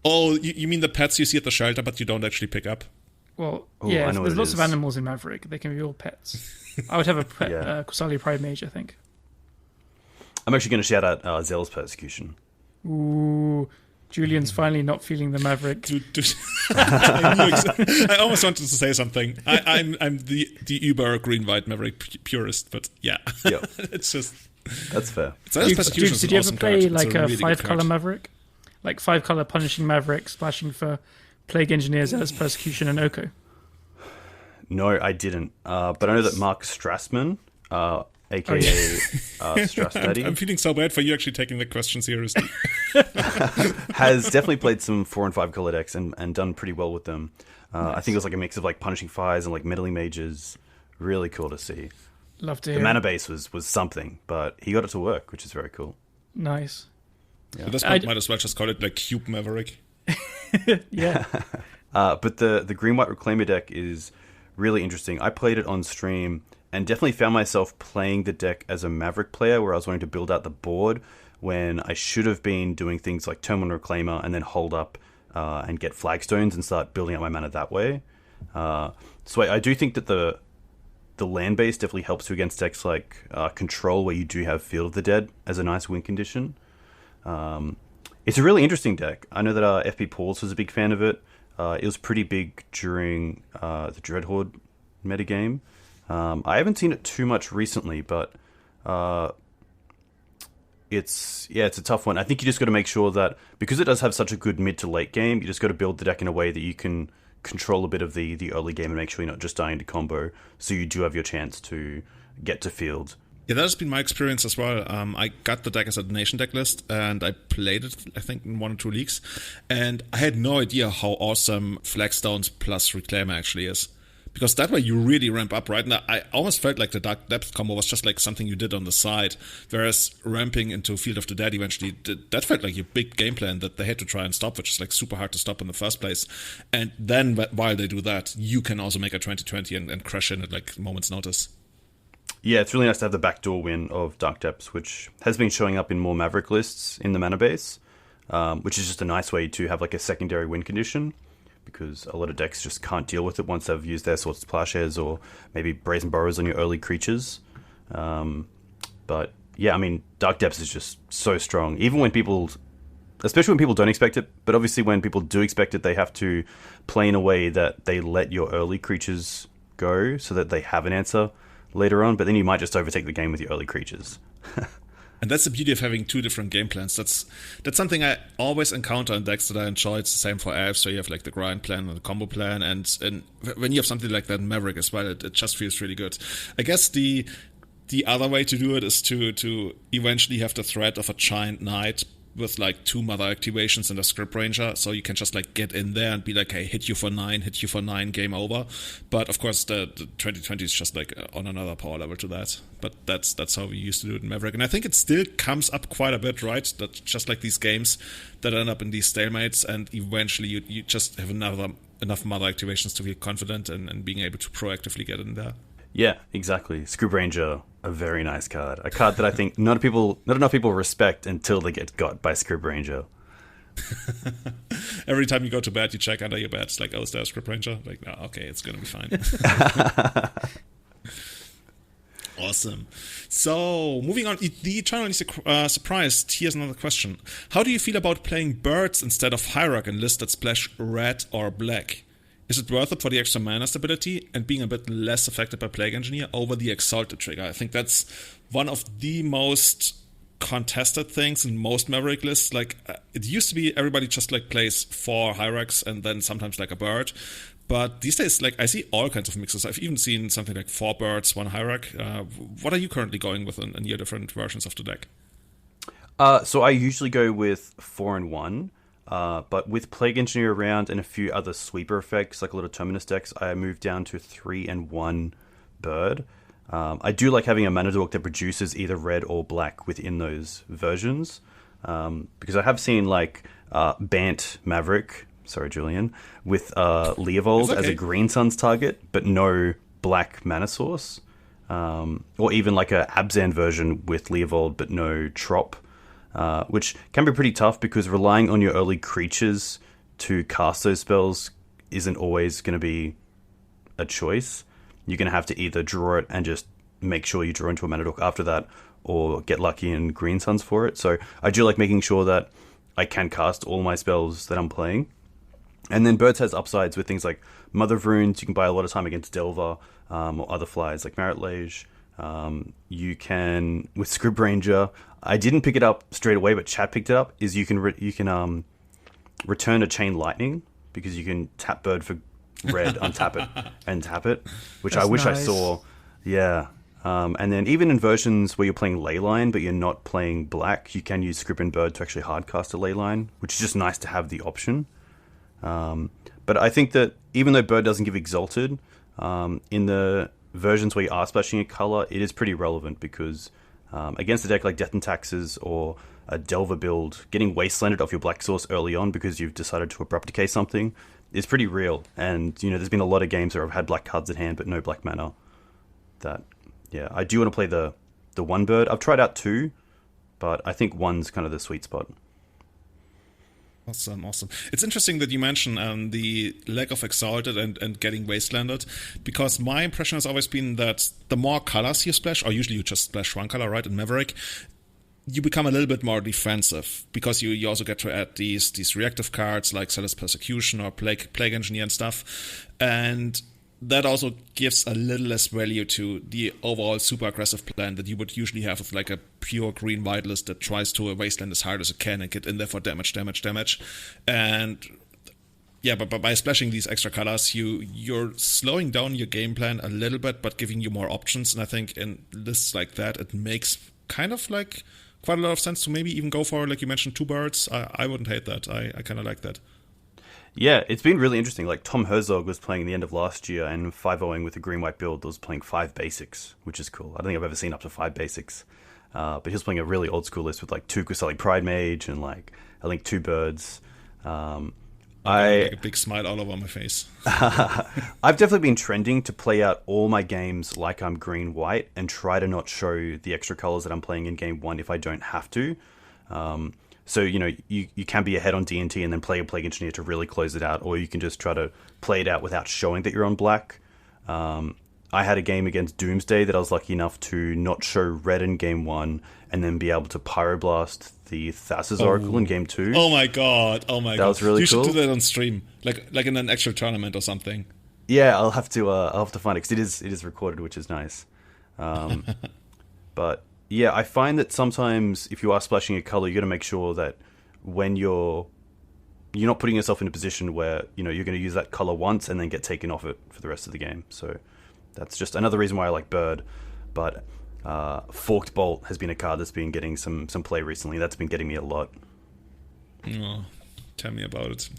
Oh, you mean the pets you see at the shelter, but you don't actually pick up? Well, yeah, there's lots of animals in Maverick. They can be all pets. I would have a pet, Cosali Pride Mage, I think. I'm actually going to shout out Zell's Persecution. Ooh, Julian's finally not feeling the Maverick. I almost wanted to say something. I'm the Uber Green-White Maverick purist, but yeah. Yep. It's just... That's fair. Did you ever play like a 5-color Maverick? Like 5-color Punishing Maverick, splashing for Plague Engineers as Persecution and Oko? No, I didn't. But I know that Mark Strassman... aka Strass Daddy. I'm feeling so bad for you actually taking the question seriously. Has definitely played some 4 and 5 color decks and done pretty well with them. Nice. I think it was like a mix of like Punishing Fires and like Meddling Mages. Really cool to see. Love to hear. The mana base was something, but he got it to work, which is very cool. Nice. Yeah. At this point, might as well just call it like Cube Maverick. Yeah. But the Green-White Reclaimer deck is really interesting. I played it on stream and definitely found myself playing the deck as a Maverick player, where I was wanting to build out the board when I should have been doing things like Turn 1 Reclaimer and then hold up and get flagstones and start building up my mana that way. So I do think that the land base definitely helps you against decks like Control, where you do have Field of the Dead as a nice win condition. It's a really interesting deck. I know that FP Pauls was a big fan of it. It was pretty big during the Dreadhorde metagame. I haven't seen it too much recently, but it's a tough one. I think you just got to make sure that, because it does have such a good mid to late game, you just got to build the deck in a way that you can control a bit of the early game and make sure you're not just dying to combo, so you do have your chance to get to field. Yeah, that has been my experience as well. I got the deck as a donation deck list, and I played it, I think, in 1 or 2 leagues, and I had no idea how awesome Flagstones plus Reclaimer actually is. Because that way you really ramp up, right? And I almost felt like the Dark Depth combo was just like something you did on the side, whereas ramping into Field of the Dead eventually, that felt like your big game plan that they had to try and stop, which is like super hard to stop in the first place. And then while they do that, you can also make a 20-20 and crash in at like moment's notice. Yeah, it's really nice to have the backdoor win of Dark Depths, which has been showing up in more Maverick lists in the mana base, which is just a nice way to have like a secondary win condition, because a lot of decks just can't deal with it once they've used their Swords to Plowshares or maybe Brazen Burrows on your early creatures. But yeah, I mean, Dark Depths is just so strong, even when people, especially when people don't expect it, but obviously when people do expect it, they have to play in a way that they let your early creatures go so that they have an answer later on, but then you might just overtake the game with your early creatures. And that's the beauty of having 2 different game plans. That's something I always encounter in decks that I enjoy. It's the same for elves, so you have like the grind plan and the combo plan, and when you have something like that in Maverick as well, it just feels really good. I guess the other way to do it is to eventually have the threat of a Giant Knight with like 2 Mother activations and a Script Ranger, so you can just like get in there and be like, hey, hit you for 9, game over. But of course the 2020 is just like on another power level to that. But that's how we used to do it in Maverick, and I think it still comes up quite a bit, right? That just like these games that end up in these stalemates, and eventually you just have enough Mother activations to feel confident and being able to proactively get in there. Yeah, exactly. Script Ranger, a very nice card. A card that I think not enough people respect until they get got by Script Ranger. Every time you go to bed, you check under your bed. It's like, oh, is there a Script Ranger? Like, no, okay, it's going to be fine. Awesome. So, moving on, the eternally surprised, here's another question. How do you feel about playing birds instead of Hierarch in lists that splash red or black? Is it worth it for the extra mana stability and being a bit less affected by Plague Engineer over the Exalted trigger? I think that's one of the most contested things in most Maverick lists. Like, it used to be everybody just like plays 4 Hierarchs and then sometimes like a bird. But these days, like, I see all kinds of mixes. I've even seen something like 4 birds, 1 Hierarch. What are you currently going with in your different versions of the deck? So I usually go with 4 and 1. But with Plague Engineer around and a few other sweeper effects, like a lot of Terminus decks, I moved down to 3 and 1 bird. I do like having a mana dork that produces either red or black within those versions. Because I have seen like Bant Maverick, sorry Julian, with Leovold as a Green Sun's target, but no black mana source. Or even like a Abzan version with Leovold, but no Trop. Which can be pretty tough because relying on your early creatures to cast those spells isn't always going to be a choice. You're going to have to either draw it and just make sure you draw into a mana dork after that, or get lucky in Green Suns for it. So I do like making sure that I can cast all my spells that I'm playing. And then Birds has upsides with things like Mother of Runes. You can buy a lot of time against Delver, or other flyers like Marit Lage. You can, with Script Ranger, I didn't pick it up straight away, but Chad picked it up, is you can return a Chain Lightning, because you can tap Bird for red, untap it, and tap it, which that's I wish nice. I saw. Yeah. And then even in versions where you're playing Leyline, but you're not playing black, you can use Script and Bird to actually hardcast a Leyline, which is just nice to have the option. But I think that even though Bird doesn't give Exalted, in the versions where you are splashing a color, it is pretty relevant, because against a deck like Death and Taxes or a Delver build, getting Wastelanded off your black source early on because you've decided to Abrupt Decay something is pretty real. And, you know, there's been a lot of games where I've had black cards at hand but no black mana. That, yeah, I do want to play the 1 bird. I've tried out 2, but I think 1's kind of the sweet spot. Awesome. It's interesting that you mention the lack of Exalted and getting Wastelanded, because my impression has always been that the more colors you splash, or usually you just splash 1 color, right, in Maverick, you become a little bit more defensive because you also get to add these reactive cards like Zealous Persecution or Plague Engineer and stuff. And that also gives a little less value to the overall super aggressive plan that you would usually have with like a pure green-white list that tries to wasteland as hard as it can and get in there for damage. And yeah, but by splashing these extra colors, you're slowing down your game plan a little bit, but giving you more options. And I think in lists like that, it makes kind of like quite a lot of sense to maybe even go for, like you mentioned, 2 birds. I wouldn't hate that. I kind of like that. Yeah, it's been really interesting. Like Tom Herzog was playing the end of last year and 5-0ing with a green-white build that was playing 5 basics, which is cool. I don't think I've ever seen up to 5 basics. But he was playing a really old school list with like 2 Qasali Pride Mage and like I think 2 birds. Like a big smile all over my face. I've definitely been trending to play out all my games like I'm green-white and try to not show the extra colors that I'm playing in game 1 if I don't have to. So, you know, you can be ahead on D&T and then play a Plague Engineer to really close it out, or you can just try to play it out without showing that you're on black. I had a game against Doomsday that I was lucky enough to not show red in game 1 and then be able to Pyroblast the Thassa's Oracle in game 2. Oh my god, That was really cool. You should do that on stream, like in an actual tournament or something. Yeah, I'll have to find it, because it is recorded, which is nice. But yeah, I find that sometimes if you are splashing a color, you got to make sure that when you're not putting yourself in a position where, you know, you're going to use that color once and then get taken off it for the rest of the game. So that's just another reason why I like Bird. But Forked Bolt has been a card that's been getting some play recently. That's been getting me a lot. Oh, tell me about it.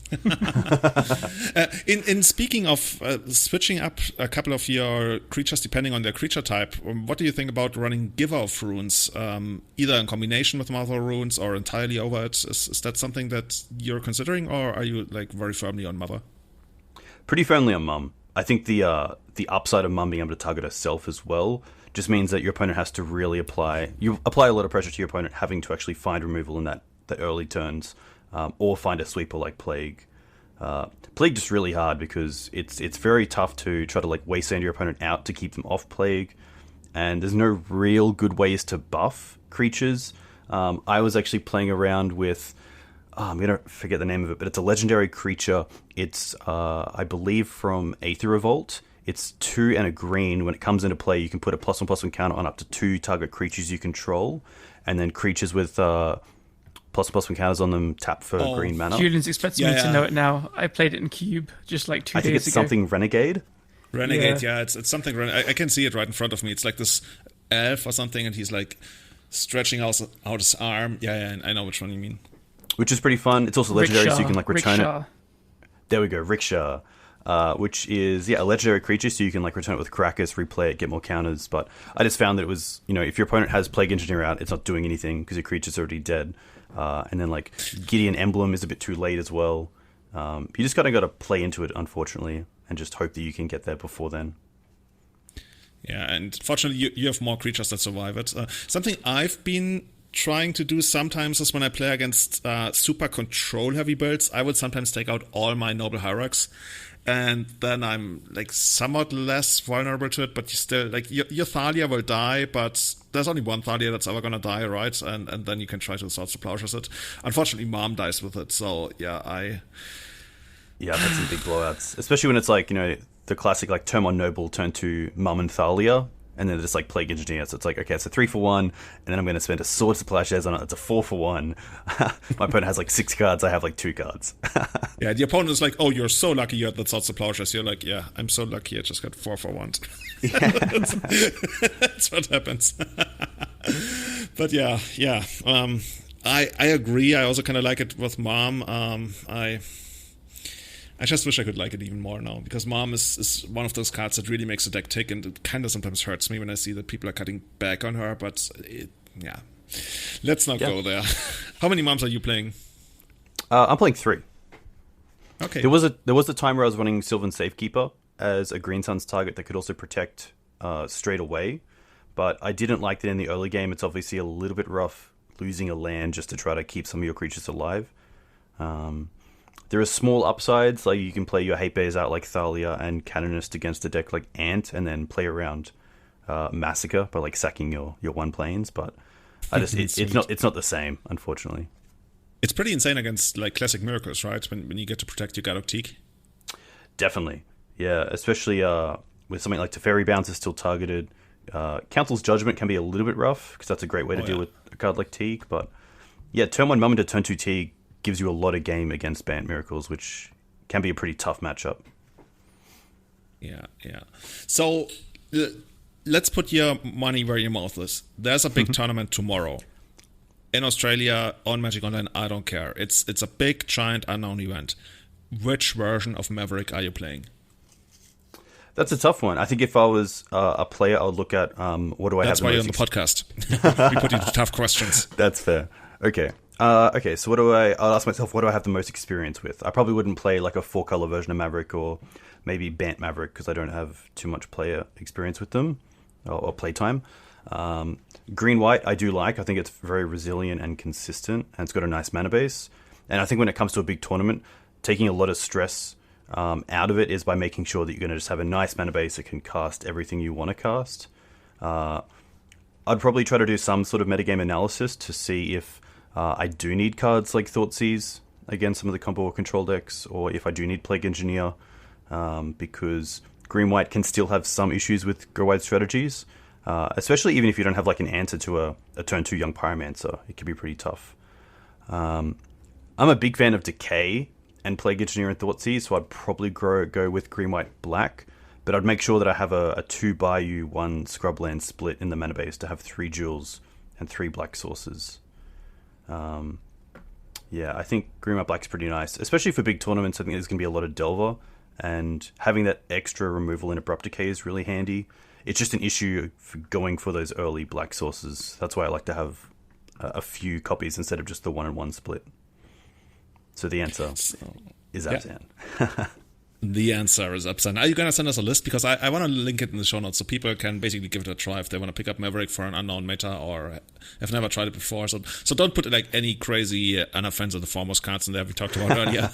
In speaking of switching up a couple of your creatures depending on their creature type, what do you think about running Giver of Runes, either in combination with Mother of Runes or entirely over it? Is that something that you're considering, or are you like very firmly on Mother? Pretty firmly on Mum. I think the upside of Mum being able to target herself as well just means that your opponent has to really apply a lot of pressure to your opponent having to actually find removal in the early turns. Or find a sweeper like Plague. Plague just really hard because it's very tough to try to like wasteland your opponent out to keep them off Plague, and there's no real good ways to buff creatures. I was actually playing around with I'm gonna forget the name of it, but it's a legendary creature. It's I believe from Aether Revolt. It's 2 and a green. When it comes into play, you can put a +1/+1 counter on up to 2 target creatures you control, and then creatures with +1/+1 counters on them tap for green mana. Julian's expecting me to know it now. I played it in Cube just like 2 days ago. I think it's something Renegade. It's something. I can see it right in front of me. It's like this elf or something, and he's like stretching out his arm. Yeah, I know which one you mean. Which is pretty fun. It's also legendary, so you can like return Rickshaw. it. There we go, Rickshaw. Which is a legendary creature, so you can like return it with Krakus, replay it, get more counters. But I just found that it was, you know, if your opponent has Plague Engineer out, it's not doing anything because your creature's already dead. And then like Gideon Emblem is a bit too late as well. You just got to play into it, unfortunately, and just hope that you can get there before then. Yeah, and fortunately you have more creatures that survive it. Something I've been trying to do sometimes is when I play against super control heavy builds, I would sometimes take out all my Noble Hierarchs. And then I'm like somewhat less vulnerable to it, but you still like your Thalia will die, but there's only one Thalia that's ever gonna die, right? And then you can try to Swords to Plowshares it. Unfortunately, Mom dies with it, so yeah, I've had some big blowouts, especially when it's like, you know, the classic like turn on Noble, turn to Mum and Thalia, and then it's like Plague Engineer. So it's like, okay, it's a 3-for-1, and then I'm going to spend a Swords to Plowshares on it. It's a 4-for-1. My opponent has like 6 cards. I have like 2 cards. Yeah, the opponent is like, oh, you're so lucky you had that Swords to Plowshares. You're like, yeah, I'm so lucky I just got 4-for-1. That's what happens. But yeah. I agree. I also kind of like it with Mom. I just wish I could like it even more now, because Mom is one of those cards that really makes the deck tick, and it kind of sometimes hurts me when I see that people are cutting back on her, but let's not go there. How many Moms are you playing? I'm playing 3. Okay. There was a time where I was running Sylvan Safekeeper as a Green Sun's target that could also protect straight away, but I didn't like that in the early game. It's obviously a little bit rough losing a land just to try to keep some of your creatures alive. There are small upsides, like you can play your hate bears out like Thalia and Canonist against a deck like Ant, and then play around Massacre by like sacking your 1 planes. But it's not the same, unfortunately. It's pretty insane against like classic miracles, right? When you get to protect your God of Teak. Definitely, yeah. Especially with something like Teferi Bounce is still targeted. Council's Judgment can be a little bit rough because that's a great way to deal with a card like Teak. But yeah, turn 1 Mum into turn 2 Teak gives you a lot of game against Bant Miracles, which can be a pretty tough matchup. Yeah. So let's put your money where your mouth is. There's a big tournament tomorrow in Australia on Magic Online. I don't care. It's a big, giant, unknown event. Which version of Maverick are you playing? That's a tough one. I think if I was a player, I would look at what do I have. That's why you're on the podcast. We put you to tough questions. That's fair. Okay. So I'll ask myself, what do I have the most experience with? I probably wouldn't play like a 4-color version of Maverick or maybe Bant Maverick because I don't have too much player experience with them or playtime. Green-white I do like. I think it's very resilient and consistent, and it's got a nice mana base. And I think when it comes to a big tournament, taking a lot of stress out of it is by making sure that you're going to just have a nice mana base that can cast everything you want to cast. I'd probably try to do some sort of metagame analysis to see if I do need cards like Thoughtseize against some of the combo or control decks, or if I do need Plague Engineer, because Green-white can still have some issues with go-wide strategies, especially even if you don't have like an answer to a turn 2 Young Pyromancer. It can be pretty tough. I'm a big fan of Decay and Plague Engineer and Thoughtseize, so I'd probably go with Green-white black, but I'd make sure that I have a 2 Bayou, 1 Scrubland split in the mana base to have 3 jewels and 3 black sources. I think Green-white black's pretty nice, especially for big tournaments. I think there's going to be a lot of Delver, and having that extra removal in Abrupt Decay is really handy. It's just an issue for going for those early black sources. That's why I like to have a few copies instead of just the 1-1 split. So the answer is Abzan. Yeah. The answer is Abzan. Are you going to send us a list? Because I want to link it in the show notes so people can basically give it a try if they want to pick up Maverick for an unknown meta or have never tried it before. So don't put like any crazy Unoffensive of the Foremost cards in there we talked about earlier.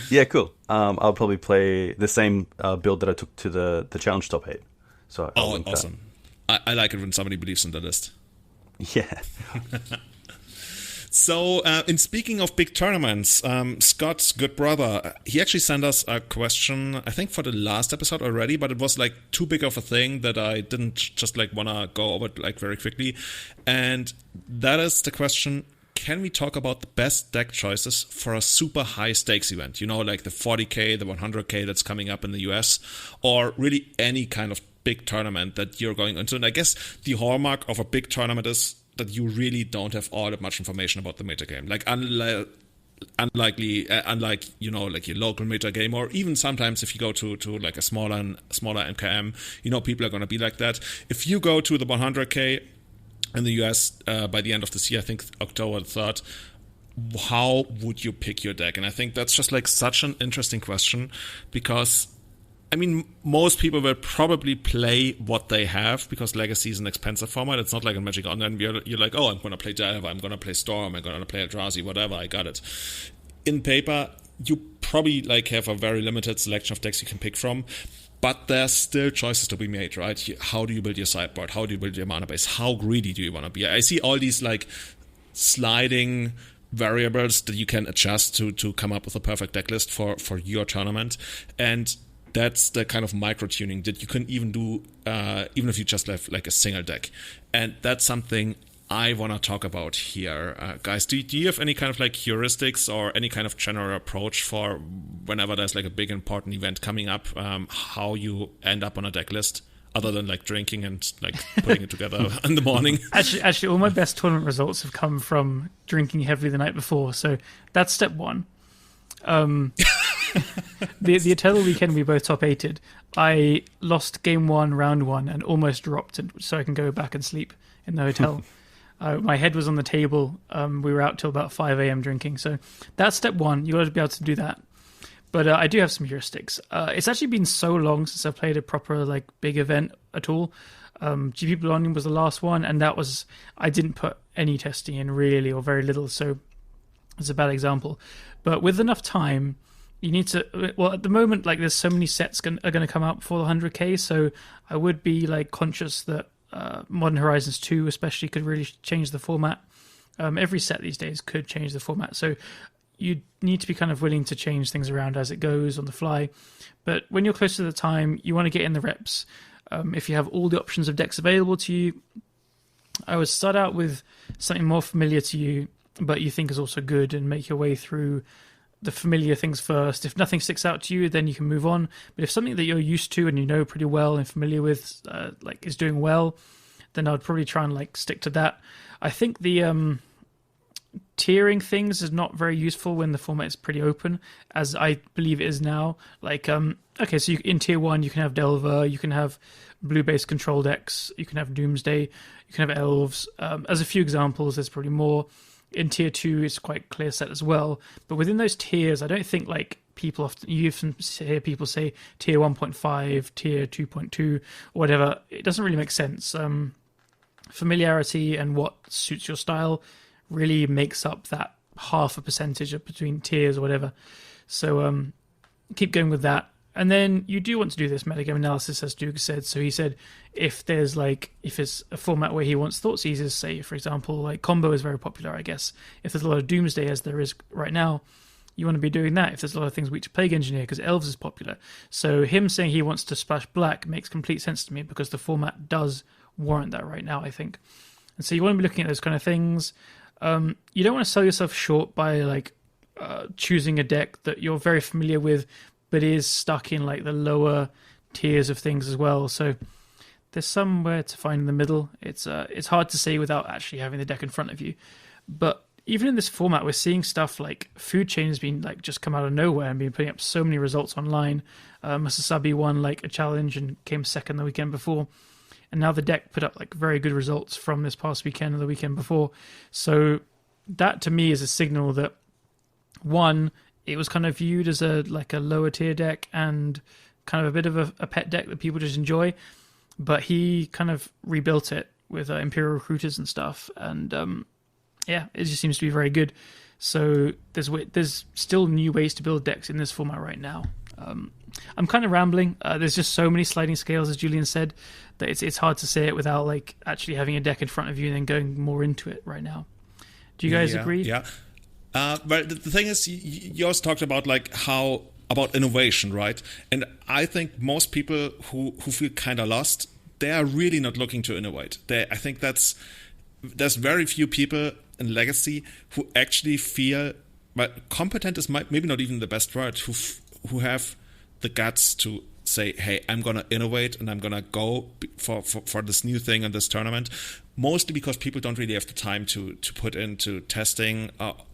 Yeah, cool. I'll probably play the same build that I took to the challenge top 8. So awesome. I like it when somebody believes in the list. Yeah. So, in speaking of big tournaments, Scott's good brother, he actually sent us a question, I think for the last episode already, but it was like too big of a thing that I didn't just like want to go over it like very quickly. And that is the question, can we talk about the best deck choices for a super high stakes event? You know, like the 40K, the 100K that's coming up in the US, or really any kind of big tournament that you're going into. And I guess the hallmark of a big tournament is that you really don't have all that much information about the metagame. Like unlike you know, like your local metagame, or even sometimes if you go to like a smaller NKM, you know, people are going to be like that. If you go to the 100K in the US by the end of this year, I think October 3rd, how would you pick your deck? And I think that's just like such an interesting question, because I mean, most people will probably play what they have because Legacy is an expensive format. It's not like in Magic Online where you're like, oh, I'm going to play Delver, I'm going to play Storm, I'm going to play Eldrazi, whatever, I got it. In paper, you probably like have a very limited selection of decks you can pick from, but there's still choices to be made, right? How do you build your sideboard? How do you build your mana base? How greedy do you want to be? I see all these like sliding variables that you can adjust to come up with a perfect deck list for your tournament, and that's the kind of micro tuning that you can even do even if you just have like a single deck. And that's something I want to talk about here. Guys, do you have any kind of like heuristics or any kind of general approach for whenever there's like a big important event coming up, how you end up on a deck list, other than like drinking and like putting it together in the morning? Actually, all my best tournament results have come from drinking heavily the night before. So that's step one. The Eternal weekend we both top 8'd, I lost game 1, round 1, and almost dropped it so I can go back and sleep in the hotel. My head was on the table. We were out till about 5 a.m. drinking. So that's step one. You got to be able to do that. But I do have some heuristics. It's actually been so long since I've played a proper like big event at all. GP Belonging was the last one, and that was, I didn't put any testing in really, or very little, so it's a bad example. But with enough time, you need to, well, at the moment, like there's so many sets are going to come out before the 100K, so I would be like conscious that Modern Horizons 2 especially could really change the format. Every set these days could change the format. So you need to be kind of willing to change things around as it goes on the fly. But when you're close to the time, you want to get in the reps. If you have all the options of decks available to you, I would start out with something more familiar to you, but you think is also good, and make your way through the familiar things first. If nothing sticks out to you, then you can move on. But if something that you're used to and you know pretty well and familiar with, is doing well, then I'd probably try and stick to that. I think the tiering things is not very useful when the format is pretty open, as I believe it is now. Okay, so in tier 1 you can have Delver, you can have blue-based control decks, you can have Doomsday, you can have Elves. As a few examples, there's probably more. In tier 2, it's quite clear set as well. But within those tiers, I don't think people often, you often hear people say tier 1.5, tier 2.2, or whatever. It doesn't really make sense. Familiarity and what suits your style really makes up that half a percentage of between tiers or whatever. So keep going with that. And then you do want to do this metagame analysis, as Duke said. So he said if it's a format where he wants Thoughtseizes, say, for example, Combo is very popular, I guess. If there's a lot of Doomsday, as there is right now, you want to be doing that. If there's a lot of things weak to Plague Engineer, because Elves is popular. So him saying he wants to splash black makes complete sense to me, because the format does warrant that right now, I think. And so you want to be looking at those kind of things. You don't want to sell yourself short by choosing a deck that you're very familiar with, but is stuck in the lower tiers of things as well. So there's somewhere to find in the middle. It's hard to say without actually having the deck in front of you. But even in this format, we're seeing stuff like Food Chain has been just come out of nowhere and been putting up so many results online. Masasabi won a challenge and came second the weekend before. And now the deck put up very good results from this past weekend and the weekend before. So that to me is a signal that, one, it was kind of viewed as a lower tier deck and kind of a bit of a pet deck that people just enjoy. But he kind of rebuilt it with Imperial Recruiters and stuff. And it just seems to be very good. So there's still new ways to build decks in this format right now. I'm kind of rambling. There's just so many sliding scales, as Julian said, that it's hard to say it without actually having a deck in front of you and then going more into it right now. Do you guys agree? Yeah. But the thing is, you also talked about about innovation, right? And I think most people who feel kind of lost, they are really not looking to innovate. I think there's very few people in Legacy who actually feel, but competent is maybe not even the best word, who have the guts to say, hey, I'm going to innovate and I'm going to go for this new thing in this tournament. Mostly because people don't really have the time to put into testing,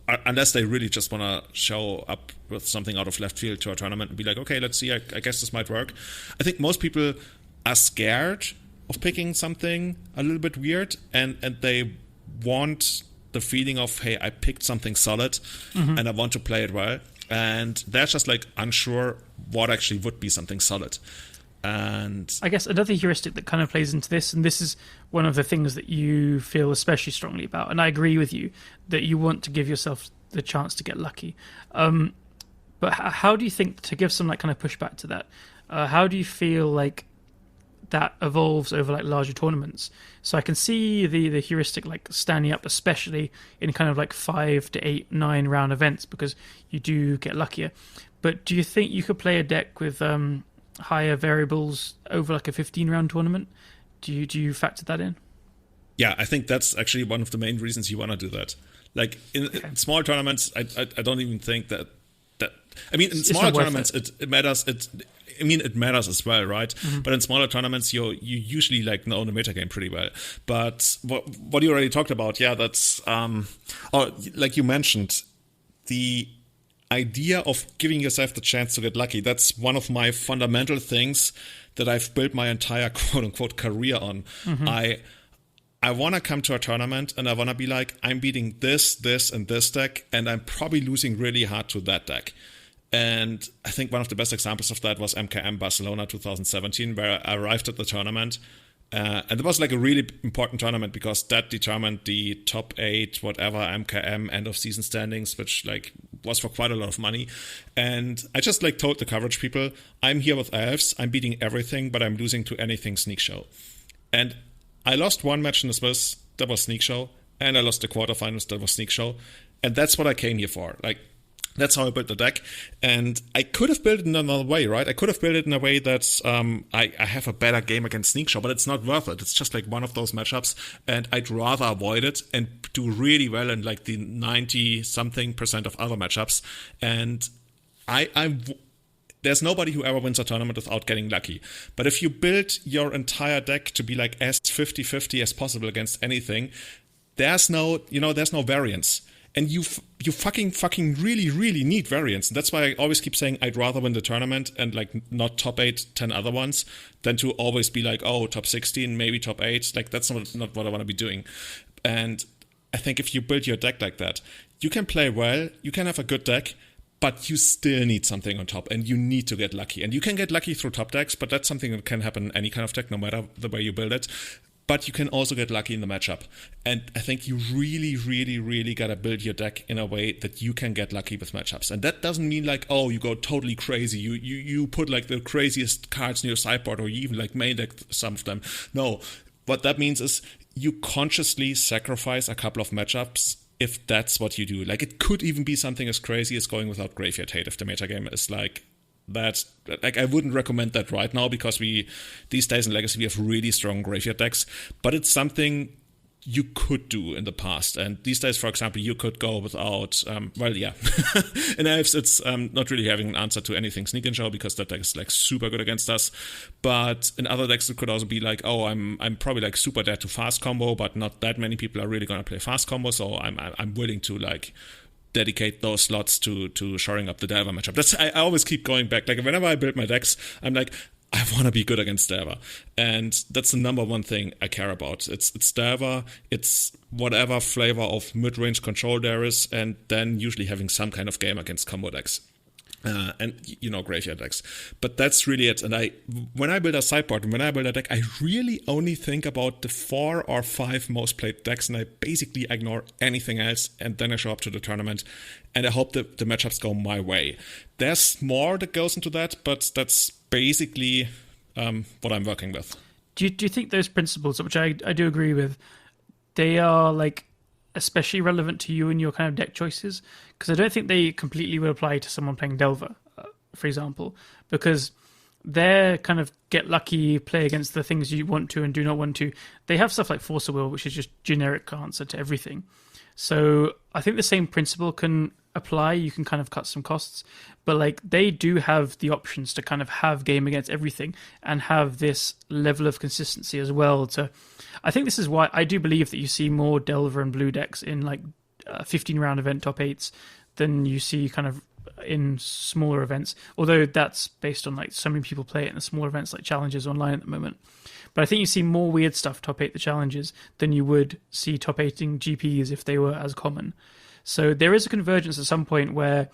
unless they really just want to show up with something out of left field to a tournament and be like, okay, let's see, I guess this might work. I think most people are scared of picking something a little bit weird, and they want the feeling of, hey, I picked something solid and I want to play it well. And they're just unsure what actually would be something solid. And I guess another heuristic that kind of plays into this, and this is one of the things that you feel especially strongly about, and I agree with you, that you want to give yourself the chance to get lucky. But how do you think, to give some kind of pushback to that, how do you feel that evolves over larger tournaments? So I can see the heuristic standing up, especially in kind of 5 to 8, 9 round events, because you do get luckier. But do you think you could play a deck with higher variables over a 15-round tournament? Do you factor that in? Yeah, I think that's actually one of the main reasons you want to do that. In small tournaments, I don't even think that I mean, in smaller tournaments it matters. It matters as well, right? But in smaller tournaments, you usually know the metagame pretty well. But what you already talked about, that's like you mentioned, the idea of giving yourself the chance to get lucky. That's one of my fundamental things that I've built my entire quote unquote career on. I want to come to a tournament and I want to be I'm beating this, and this deck, and I'm probably losing really hard to that deck. And I think one of the best examples of that was MKM Barcelona 2017, where I arrived at the tournament. And it was a really important tournament because that determined the top 8, whatever, MKM end of season standings, which was for quite a lot of money. And I just told the coverage people, I'm here with Elves, I'm beating everything, but I'm losing to anything Sneak Show. And I lost one match in the Swiss, that was Sneak Show, and I lost the quarterfinals, that was Sneak Show. And that's what I came here for. Like, that's how I built the deck. And I could have built it in another way, right? I could have built it in a way that I have a better game against Sneak Show, but it's not worth it. It's just like one of those matchups, and I'd rather avoid it and do really well in like the 90-something% of other matchups. And there's nobody who ever wins a tournament without getting lucky. But if you build your entire deck to be like as 50-50 as possible against anything, there's no variance. And you fucking really, really need variance. And that's why I always keep saying I'd rather win the tournament and like not top 8, 10 other ones than to always be like, oh, top 16, maybe top 8. Like, that's not what I want to be doing. And I think if you build your deck like that, you can play well, you can have a good deck, but you still need something on top, and you need to get lucky. And you can get lucky through top decks, but that's something that can happen in any kind of deck, no matter the way you build it. But you can also get lucky in the matchup. And I think you really, really, really got to build your deck in a way that you can get lucky with matchups. And that doesn't mean like, oh, you go totally crazy. You put like the craziest cards in your sideboard, or you even like main deck some of them. No, what that means is you consciously sacrifice a couple of matchups if that's what you do. Like, it could even be something as crazy as going without Graveyard Hate if the metagame is like that. Like, I wouldn't recommend that right now, because these days in Legacy we have really strong graveyard decks, but it's something you could do in the past. And these days, for example, you could go without, in Elves, it's not really having an answer to anything Sneak and Show, because that deck is like super good against us. But in other decks, it could also be like, oh, I'm probably like super dead to fast combo, but not that many people are really going to play fast combo, so I'm willing to like dedicate those slots to shoring up the Delver matchup. I always keep going back. Like, whenever I build my decks, I'm like, I want to be good against Delver. And that's the number one thing I care about. It's Delver, it's whatever flavor of mid-range control there is, and then usually having some kind of game against combo decks. And graveyard decks. But that's really it. And when I build a sideboard and when I build a deck, I really only think about the 4 or 5 most played decks, and I basically ignore anything else, and then I show up to the tournament and I hope that the matchups go my way. There's more that goes into that, but that's basically what I'm working with. Do you think those principles, which I do agree with, they are like especially relevant to you and your kind of deck choices? Because I don't think they completely would apply to someone playing Delver, for example, because their kind of get lucky, play against the things you want to and do not want to. They have stuff like Force of Will, which is just generic answer to everything. So I think the same principle can apply. You can kind of cut some costs, but like they do have the options to kind of have game against everything and have this level of consistency as well. I think this is why I do believe that you see more Delver and Blue decks in like 15-round event top 8s than you see kind of in smaller events, although that's based on like so many people play it in the smaller events like Challenges online at the moment. But I think you see more weird stuff top 8 the Challenges than you would see top 8ing GPs if they were as common. So there is a convergence at some point where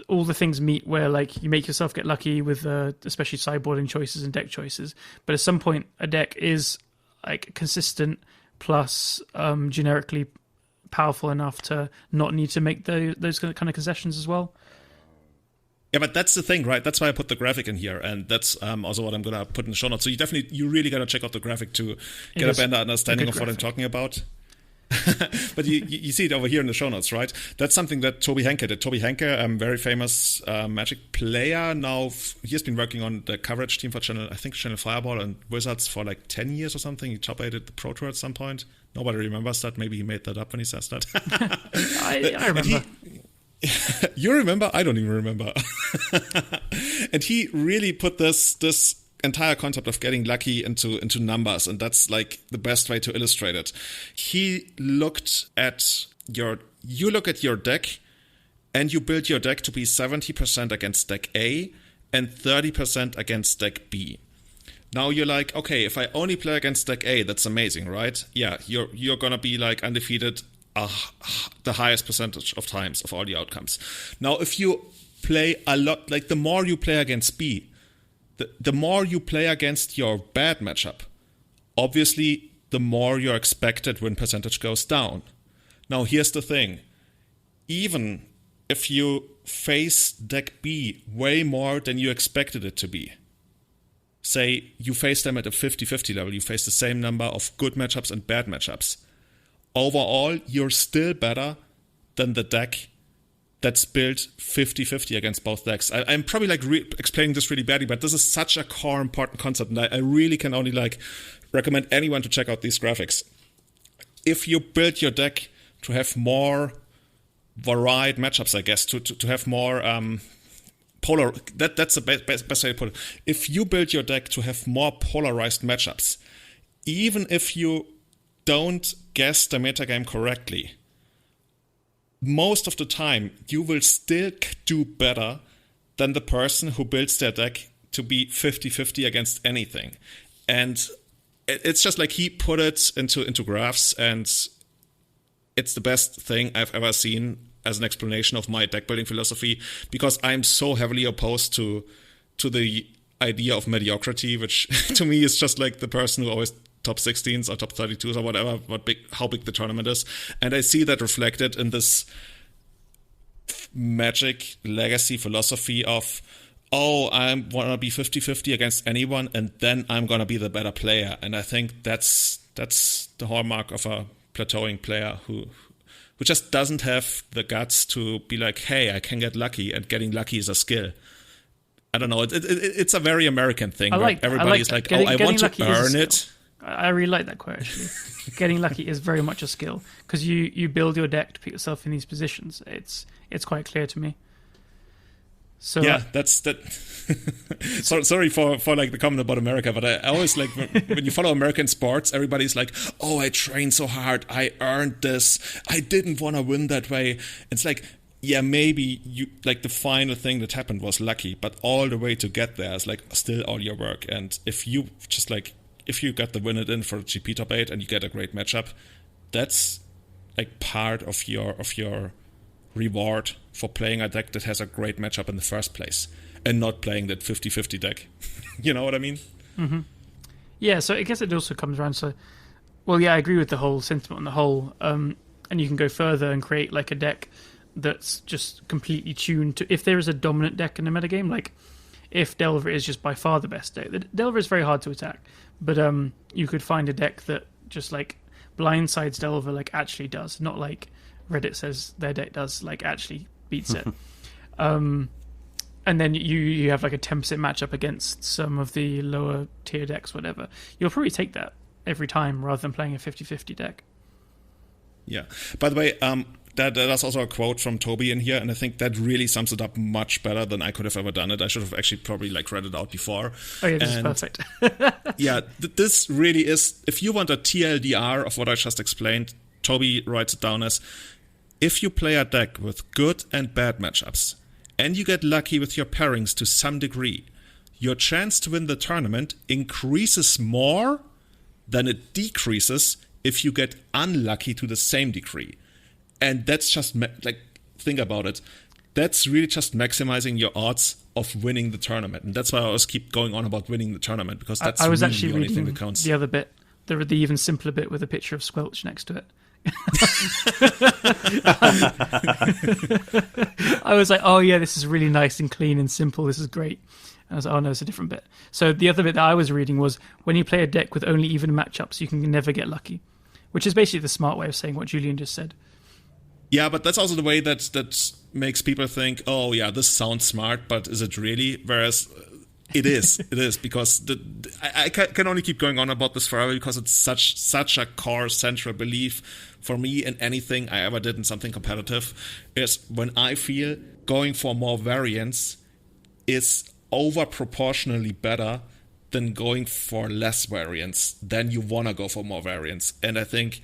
all the things meet, where like you make yourself get lucky with especially sideboarding choices and deck choices, but at some point a deck is like consistent plus generically powerful enough to not need to make those kind of concessions as well. Yeah, but that's the thing, right? That's why I put the graphic in here, and that's also what I'm going to put in the show notes. So you really got to check out the graphic to get a better understanding of what I'm talking about. But you see it over here in the show notes, right? That's something that Tobi Henke did. Tobi Henke, very famous Magic player. Now he's been working on the coverage team for Channel Fireball and Wizards for like 10 years or something. He top 8'd the Pro Tour at some point. Nobody remembers that. Maybe he made that up when he says that. I remember. You remember? I don't even remember. And he really put this entire concept of getting lucky into numbers, and that's like the best way to illustrate it. He looked at you look at your deck, and you build your deck to be 70% against deck A and 30% against deck B. Now you're like, okay, if I only play against deck A, that's amazing, right? Yeah, you're gonna be like undefeated the highest percentage of times of all the outcomes. Now, if you play a lot, like the more you play against B, the more you play against your bad matchup, obviously, the more your expected win percentage goes down. Now, here's the thing. Even if you face deck B way more than you expected it to be, say you face them at a 50-50 level, you face the same number of good matchups and bad matchups. Overall, you're still better than the deck that's built 50-50 against both decks. I'm probably like explaining this really badly, but this is such a core important concept, and I really can only like recommend anyone to check out these graphics. If you build your deck to have more varied matchups, I guess, to have more polar. That's the best way to put it. If you build your deck to have more polarized matchups, even if you don't guess the metagame correctly, most of the time you will still do better than the person who builds their deck to be 50-50 against anything. And it's just like he put it into graphs, and it's the best thing I've ever seen as an explanation of my deck building philosophy, because I'm so heavily opposed to the idea of mediocrity, which to me is just like the person who always top 16s or top 32s or whatever, how big the tournament is. And I see that reflected in this magic legacy philosophy of, oh, I want to be 50-50 against anyone, and then I'm going to be the better player. And I think that's the hallmark of a plateauing player who just doesn't have the guts to be like, hey, I can get lucky, and getting lucky is a skill. I don't know. It's a very American thing. Everybody's like, I want to earn it. I really like that quote, actually. Getting lucky is very much a skill, because you build your deck to put yourself in these positions. It's quite clear to me. So yeah, that's that. Sorry for like the comment about America, but I always like when you follow American sports, everybody's like, "Oh, I trained so hard, I earned this. I didn't want to win that way." It's like, yeah, maybe you like the final thing that happened was lucky, but all the way to get there is like still all your work. And if you got the win it in for GP top 8 and you get a great matchup, that's like part of your reward for playing a deck that has a great matchup in the first place and not playing that 50-50 deck. You know what I mean? Mm-hmm. Yeah, so I guess it also comes around. So, well, yeah, I agree with the whole sentiment on the whole. And you can go further and create like a deck that's just completely tuned to, if there is a dominant deck in the metagame, like if Delver is just by far the best deck. The Delver is very hard to attack, but you could find a deck that just like blindsides Delver, like actually does, not like Reddit says their deck does, like actually beats it. And then you have like a 10% matchup against some of the lower tier decks, whatever. You'll probably take that every time rather than playing a 50-50 deck. Yeah. By the way, that's also a quote from Tobi in here, and I think that really sums it up much better than I could have ever done it. I should have actually probably like read it out before. Oh yeah, this is perfect. Yeah, this really is, if you want a TLDR of what I just explained, Tobi writes it down as, if you play a deck with good and bad matchups, and you get lucky with your pairings to some degree, your chance to win the tournament increases more than it decreases if you get unlucky to the same degree. And that's just, like, think about it. That's really just maximizing your odds of winning the tournament. And that's why I always keep going on about winning the tournament, because that's I was really actually the only reading thing that counts. The other bit, the even simpler bit with a picture of Squelch next to it. I was like, oh yeah, this is really nice and clean and simple, this is great. And I was like, oh no, it's a different bit. So the other bit that I was reading was, when you play a deck with only even matchups, you can never get lucky, which is basically the smart way of saying what Julian just said. Yeah, but that's also the way that makes people think, oh yeah, this sounds smart, but is it really? Whereas it is, because I can only keep going on about this forever, because it's such a core central belief for me in anything I ever did in something competitive, is when I feel going for more variance is over proportionally better than going for less variance, then you want to go for more variance. And I think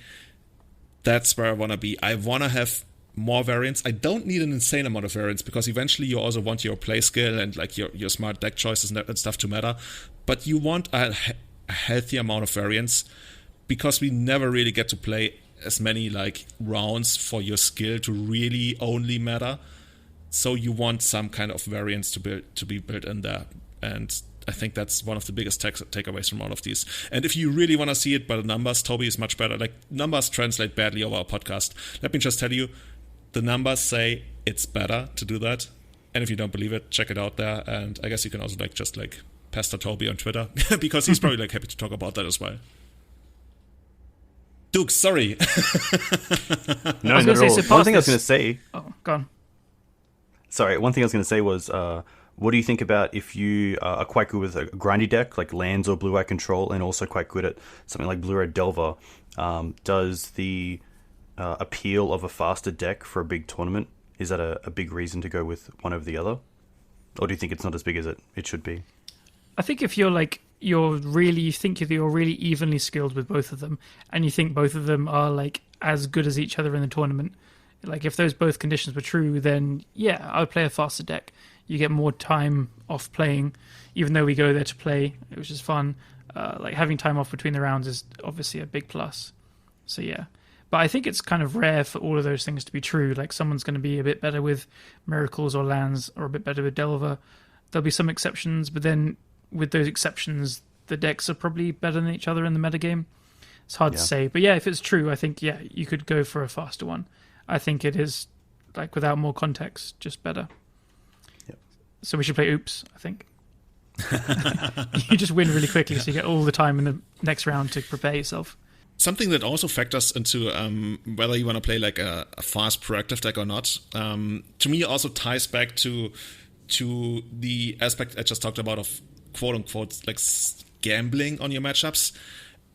that's where I want to be. I want to have more variance. I don't need an insane amount of variance, because eventually you also want your play skill and like your smart deck choices and stuff to matter. But you want a healthy amount of variance, because we never really get to play as many like rounds for your skill to really only matter. So you want some kind of variance to be built in there. And I think that's one of the biggest takeaways from all of these. And if you really want to see it by the numbers, Tobi is much better. Like, numbers translate badly over our podcast. Let me just tell you, the numbers say it's better to do that. And if you don't believe it, check it out there. And I guess you can also just pester Tobi on Twitter because he's probably like happy to talk about that as well. Duke, sorry. No, not at all. One thing I was going to say. Oh, go on. Sorry, one thing I was going to say was, what do you think about if you are quite good with a grindy deck like lands or blue-eye control, and also quite good at something like blue-red Delver? Does the appeal of a faster deck for a big tournament, is that a big reason to go with one over the other? Or do you think it's not as big as it should be? I think if you're you think you're really evenly skilled with both of them, and you think both of them are like as good as each other in the tournament, like if those both conditions were true, then yeah, I would play a faster deck. You get more time off playing, even though we go there to play, which is fun. Like having time off between the rounds is obviously a big plus. So yeah. But I think it's kind of rare for all of those things to be true. Like someone's going to be a bit better with miracles or lands, or a bit better with Delver. There'll be some exceptions, but then with those exceptions, the decks are probably better than each other in the metagame. It's hard to say. But yeah, if it's true, I think, yeah, you could go for a faster one. I think it is, like, without more context, just better. Yep. So we should play Oops, I think. You just win really quickly, so you get all the time in the next round to prepare yourself. Something that also factors into whether you want to play like a fast proactive deck or not, to me also ties back to the aspect I just talked about of quote-unquote like gambling on your matchups.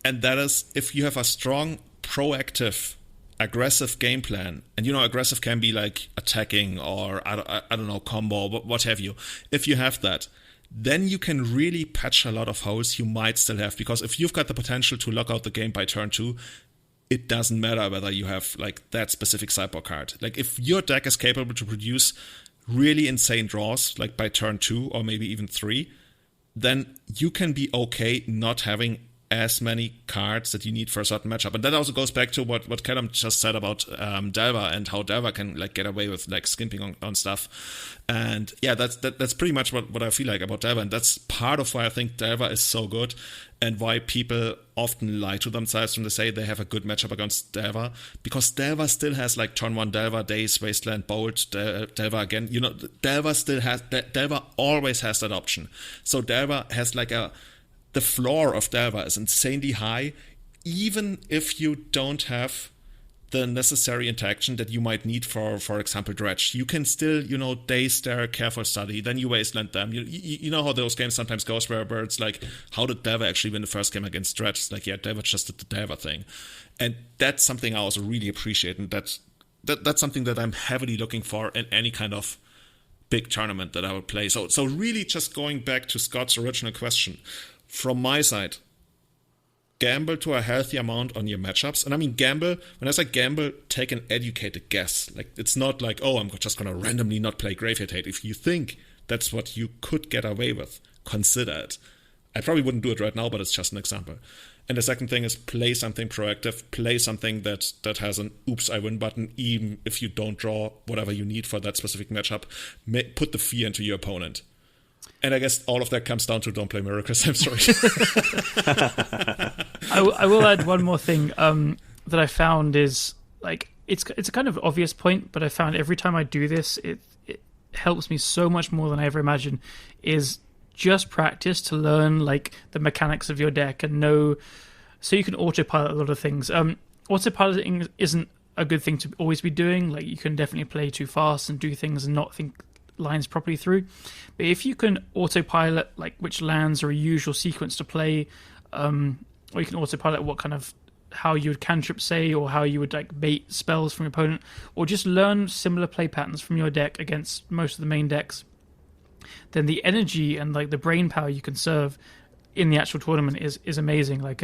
And that is if you have a strong, proactive, aggressive game plan, and aggressive can be like attacking or I don't know, combo, what have you. If you have that, then you can really patch a lot of holes you might still have, because if you've got the potential to lock out the game by turn 2, it doesn't matter whether you have like that specific sideboard card. Like if your deck is capable to produce really insane draws like by turn 2 or maybe even 3, then you can be okay not having as many cards that you need for a certain matchup. And that also goes back to what Callum just said about Delver and how Delver can like get away with like skimping on stuff. And yeah, that's pretty much what I feel like about Delver. And that's part of why I think Delver is so good and why people often lie to themselves when they say they have a good matchup against Delver, because Delver still has like turn 1 Delver, Daze, Wasteland, Bolt, Delver again. Delver always has that option. So Delver has like the floor of Delver is insanely high, even if you don't have the necessary interaction that you might need for example, Dredge. You can still, Daze there, Careful Study, then you Wasteland them. You know how those games sometimes goes where it's like, how did Delver actually win the first game against Dredge? It's like, yeah, Delver just did the Delver thing. And that's something I also really appreciate, and that's something that I'm heavily looking for in any kind of big tournament that I would play. So really just going back to Scott's original question, from my side, gamble to a healthy amount on your matchups. And I mean gamble, when I say gamble, take an educated guess. Like, it's not like, oh, I'm just going to randomly not play Graveyard Hate. If you think that's what you could get away with, consider it. I probably wouldn't do it right now, but it's just an example. And the second thing is play something proactive, play something that has an oops, I win button, even if you don't draw whatever you need for that specific matchup. Put the fear into your opponent. And I guess all of that comes down to don't play miracles. I'm sorry. I will add one more thing that I found is, like, it's a kind of obvious point, but I found every time I do this, it helps me so much more than I ever imagined, is just practice to learn, like, the mechanics of your deck and know, so you can autopilot a lot of things. Autopiloting isn't a good thing to always be doing. Like, you can definitely play too fast and do things and not think lines properly through, but if you can autopilot like which lands are a usual sequence to play, or you can autopilot how you would cantrip, say, or how you would like bait spells from your opponent, or just learn similar play patterns from your deck against most of the main decks, then the energy and like the brain power you can serve in the actual tournament is amazing. Like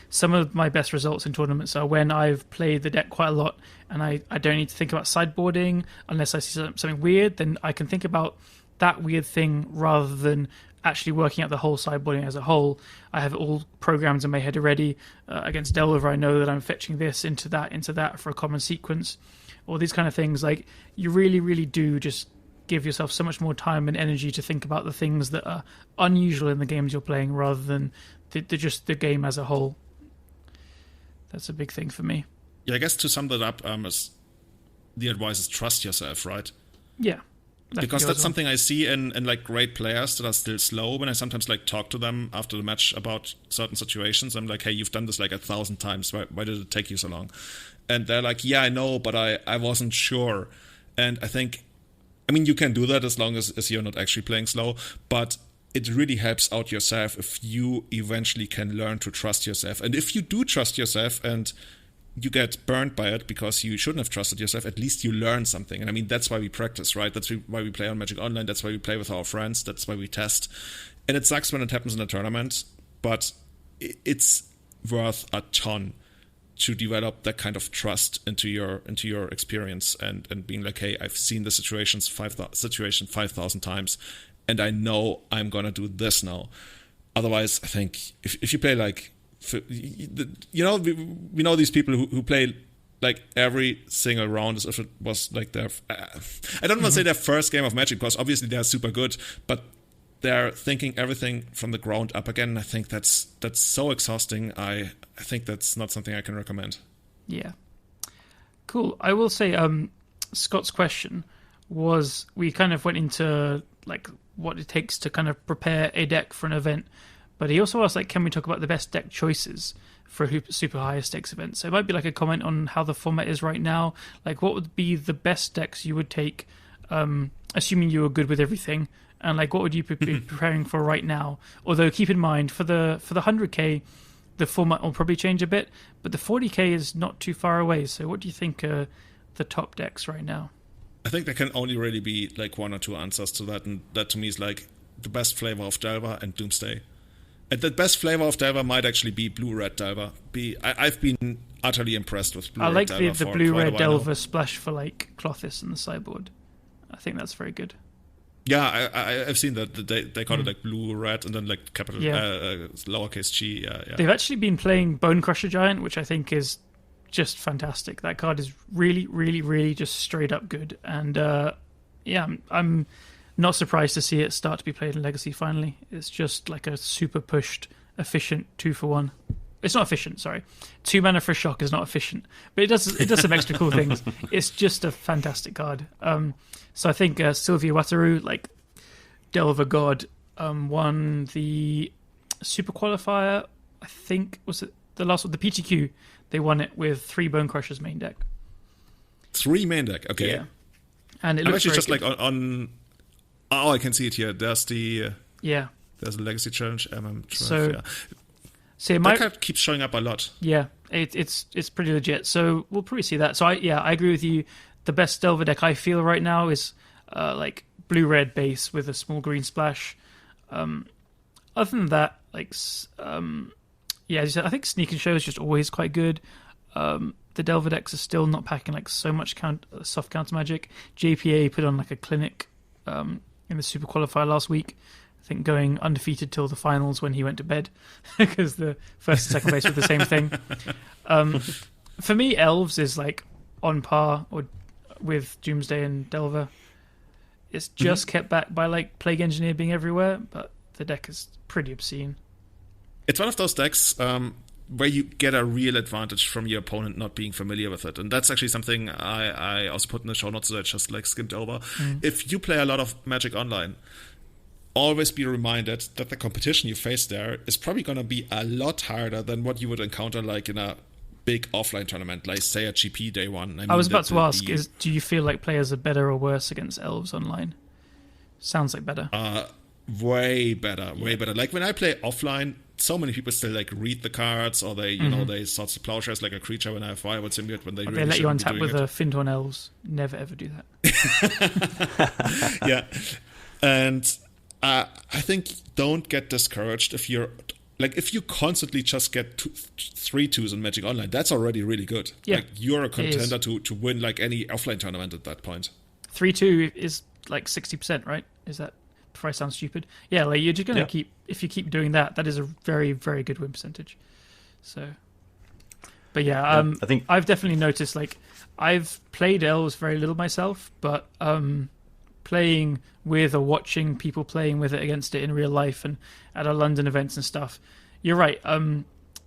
some of my best results in tournaments are when I've played the deck quite a lot and I don't need to think about sideboarding unless I see something weird. Then I can think about that weird thing rather than actually working out the whole sideboarding as a whole. I have it all programmed in my head already. Against Delver, I know that I'm fetching this into that for a common sequence, or these kind of things. Like, you really, really do just give yourself so much more time and energy to think about the things that are unusual in the games you're playing rather than just the game as a whole. That's a big thing for me. Yeah, I guess to sum that up, the advice is trust yourself, right? Yeah. Because that's something I see in like great players that are still slow. When I sometimes like talk to them after the match about certain situations, I'm like, hey, you've done this like 1,000 times. Why did it take you so long? And they're like, yeah, I know, but I wasn't sure. And I think, I mean, you can do that as long as you're not actually playing slow, but it really helps out yourself if you eventually can learn to trust yourself. And if you do trust yourself and you get burned by it because you shouldn't have trusted yourself, at least you learn something. And I mean, that's why we practice, right? That's why we play on Magic Online. That's why we play with our friends. That's why we test. And it sucks when it happens in a tournament, but it's worth a ton to develop that kind of trust into your experience and being like, hey, I've seen the situation 5,000 times, and I know I'm gonna do this now. Otherwise, I think if you play like, we know these people who play like every single round as if it was like their, I don't want to say their first game of Magic, because obviously they're super good, but they're thinking everything from the ground up again. And I think that's so exhausting. I think that's not something I can recommend. Yeah. Cool. I will say, Scott's question was, we kind of went into like what it takes to kind of prepare a deck for an event. But he also asked, like, can we talk about the best deck choices for super high stakes events? So it might be like a comment on how the format is right now. Like, what would be the best decks you would take, assuming you were good with everything? And like, what would you be preparing for right now? Although keep in mind, for the 100k, the format will probably change a bit, but the 40k is not too far away. So what do you think are the top decks right now? I think there can only really be like one or two answers to that, and that to me is like the best flavor of Delver and Doomsday. And the best flavor of Delver might actually be blue-red Delver. I've been utterly impressed with blue-red Delver. I like the blue-red Delver splash for like Clothis and the sideboard. I think that's very good. Yeah, I've seen that. They call it like blue-red and then like capital lowercase g. Yeah. They've actually been playing Bone Crusher Giant, which I think is just fantastic. That card is really, really, really just straight up good. And I'm not surprised to see it start to be played in Legacy finally. It's just like a super pushed, efficient 2-for-1. It's not efficient, sorry. 2 mana for shock is not efficient, but it does some extra cool things. It's just a fantastic card. So I think Sylvia Wataru, like Delver God, won the Super Qualifier. I think was it the last one, the PTQ. They won it with 3 Bone Crushers main deck. 3 main deck, okay. Yeah, and it looks actually just good. like on. Oh, I can see it here. There's the There's a Legacy Challenge So that card keeps showing up a lot. Yeah, it's pretty legit. So we'll probably see that. So I agree with you. The best Delver deck I feel right now is like blue-red base with a small green splash. Other than that, like as you said, I think Sneak and Show is just always quite good. The Delver decks are still not packing like so much soft counter magic. JPA put on like a clinic in the Super Qualifier last week. I think going undefeated till the finals when he went to bed because the first and second place were the same thing. For me, Elves is like on par with Doomsday and Delver. It's just kept back by like Plague Engineer being everywhere, but the deck is pretty obscene. It's one of those decks where you get a real advantage from your opponent not being familiar with it. And that's actually something I also put in the show notes that I just like skimmed over. If you play a lot of Magic Online, always be reminded that the competition you face there is probably going to be a lot harder than what you would encounter like in a big offline tournament, like say a GP day one. I was about to ask, do you feel like players are better or worse against Elves online? Sounds like better. Way better. Like when I play offline, so many people still like read the cards, or they they sort of plowshares like a creature when I have Firewood Symbiote when they really let you untap with it. a Findhorn Elves. Never ever do that. Yeah, and I think don't get discouraged if you constantly just get 3-2s in Magic Online. That's already really good. Yeah, like you're a contender to win like any offline tournament at that point. 3-2 is like 60%, right? Is that? Before I sound stupid, yeah, like you're just gonna if you keep doing that, that is a very, very good win percentage. So, but I think I've definitely noticed, like, I've played Elves very little myself, but playing with or watching people playing with it against it in real life and at our London events and stuff, you're right.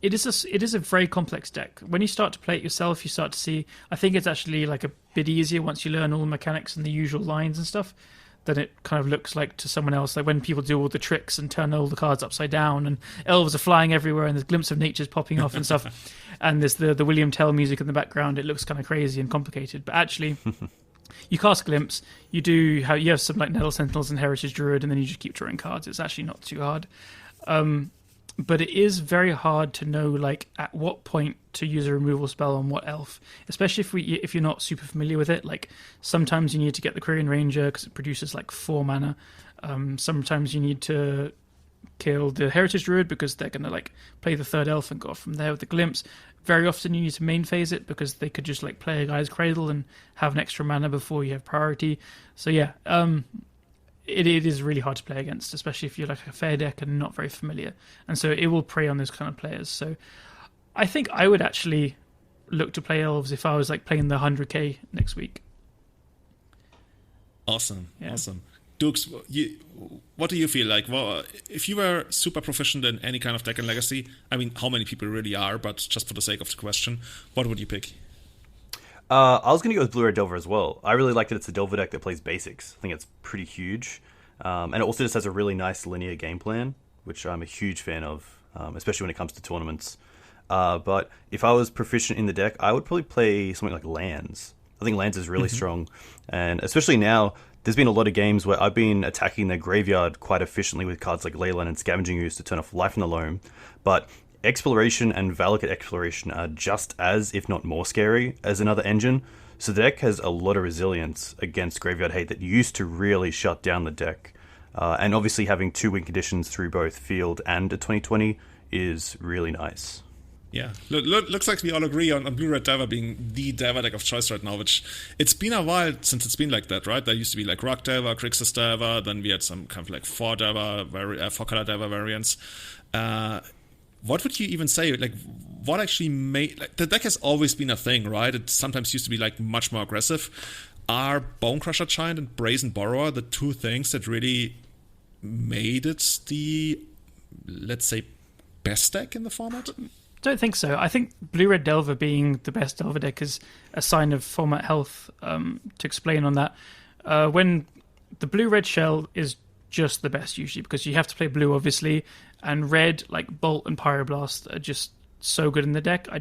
It is a very complex deck. When you start to play it yourself, you start to see. I think it's actually like a bit easier once you learn all the mechanics and the usual lines and stuff. than it kind of looks like to someone else. Like when people do all the tricks and turn all the cards upside down, and elves are flying everywhere, and there's glimpse of nature's popping off and stuff, and there's the William Tell music in the background. It looks kind of crazy and complicated, but actually, you cast Glimpse. You have some like Nettle Sentinels and Heritage Druid, and then you just keep drawing cards. It's actually not too hard. But it is very hard to know like at what point to use a removal spell on what elf, especially if you're not super familiar with it. Like sometimes you need to get the Quirion Ranger because it produces like 4 mana. Sometimes you need to kill the Heritage Druid because they're going to like play the 3rd elf and go off from there with the Glimpse. Very often you need to main phase it because they could just like play a guy's Cradle and have an extra mana before you have priority. So yeah, it is really hard to play against, especially if you're like a fair deck and not very familiar. And so it will prey on those kind of players. So I think I would actually look to play elves if I was like playing the 100k next week. Awesome. Yeah. Awesome. Dukes, what do you feel like? Well, if you were super proficient in any kind of deck in Legacy, I mean, how many people really are, but just for the sake of the question, what would you pick? I was going to go with Blue-Red Delver as well. I really like that it's a Delver deck that plays basics. I think it's pretty huge. And it also just has a really nice linear game plan, which I'm a huge fan of, especially when it comes to tournaments. But if I was proficient in the deck, I would probably play something like Lands. I think Lands is really strong. And especially now, there's been a lot of games where I've been attacking their graveyard quite efficiently with cards like Leyline and Scavenging Ooze to turn off Life in the Loam. But Exploration and Valakut Exploration are just as, if not more scary, as another engine. So the deck has a lot of resilience against Graveyard Hate that used to really shut down the deck. And obviously having 2 win conditions through both Field and a 2020 is really nice. Yeah, looks like we all agree on Blue-Red Delver being the Delver deck of choice right now, which it's been a while since it's been like that, right? There used to be like Rock Delver, Grixis Delver, then we had some kind of like 4-color Delver variants. What would you even say? Like, what actually made... Like, the deck has always been a thing, right? It sometimes used to be, like, much more aggressive. Are Bonecrusher Giant and Brazen Borrower the 2 things that really made it the, let's say, best deck in the format? Don't think so. I think Blue-Red Delver being the best Delver deck is a sign of format health. To explain on that, when the Blue-Red shell is just the best usually because you have to play blue obviously, and red like Bolt and Pyroblast are just so good in the deck. I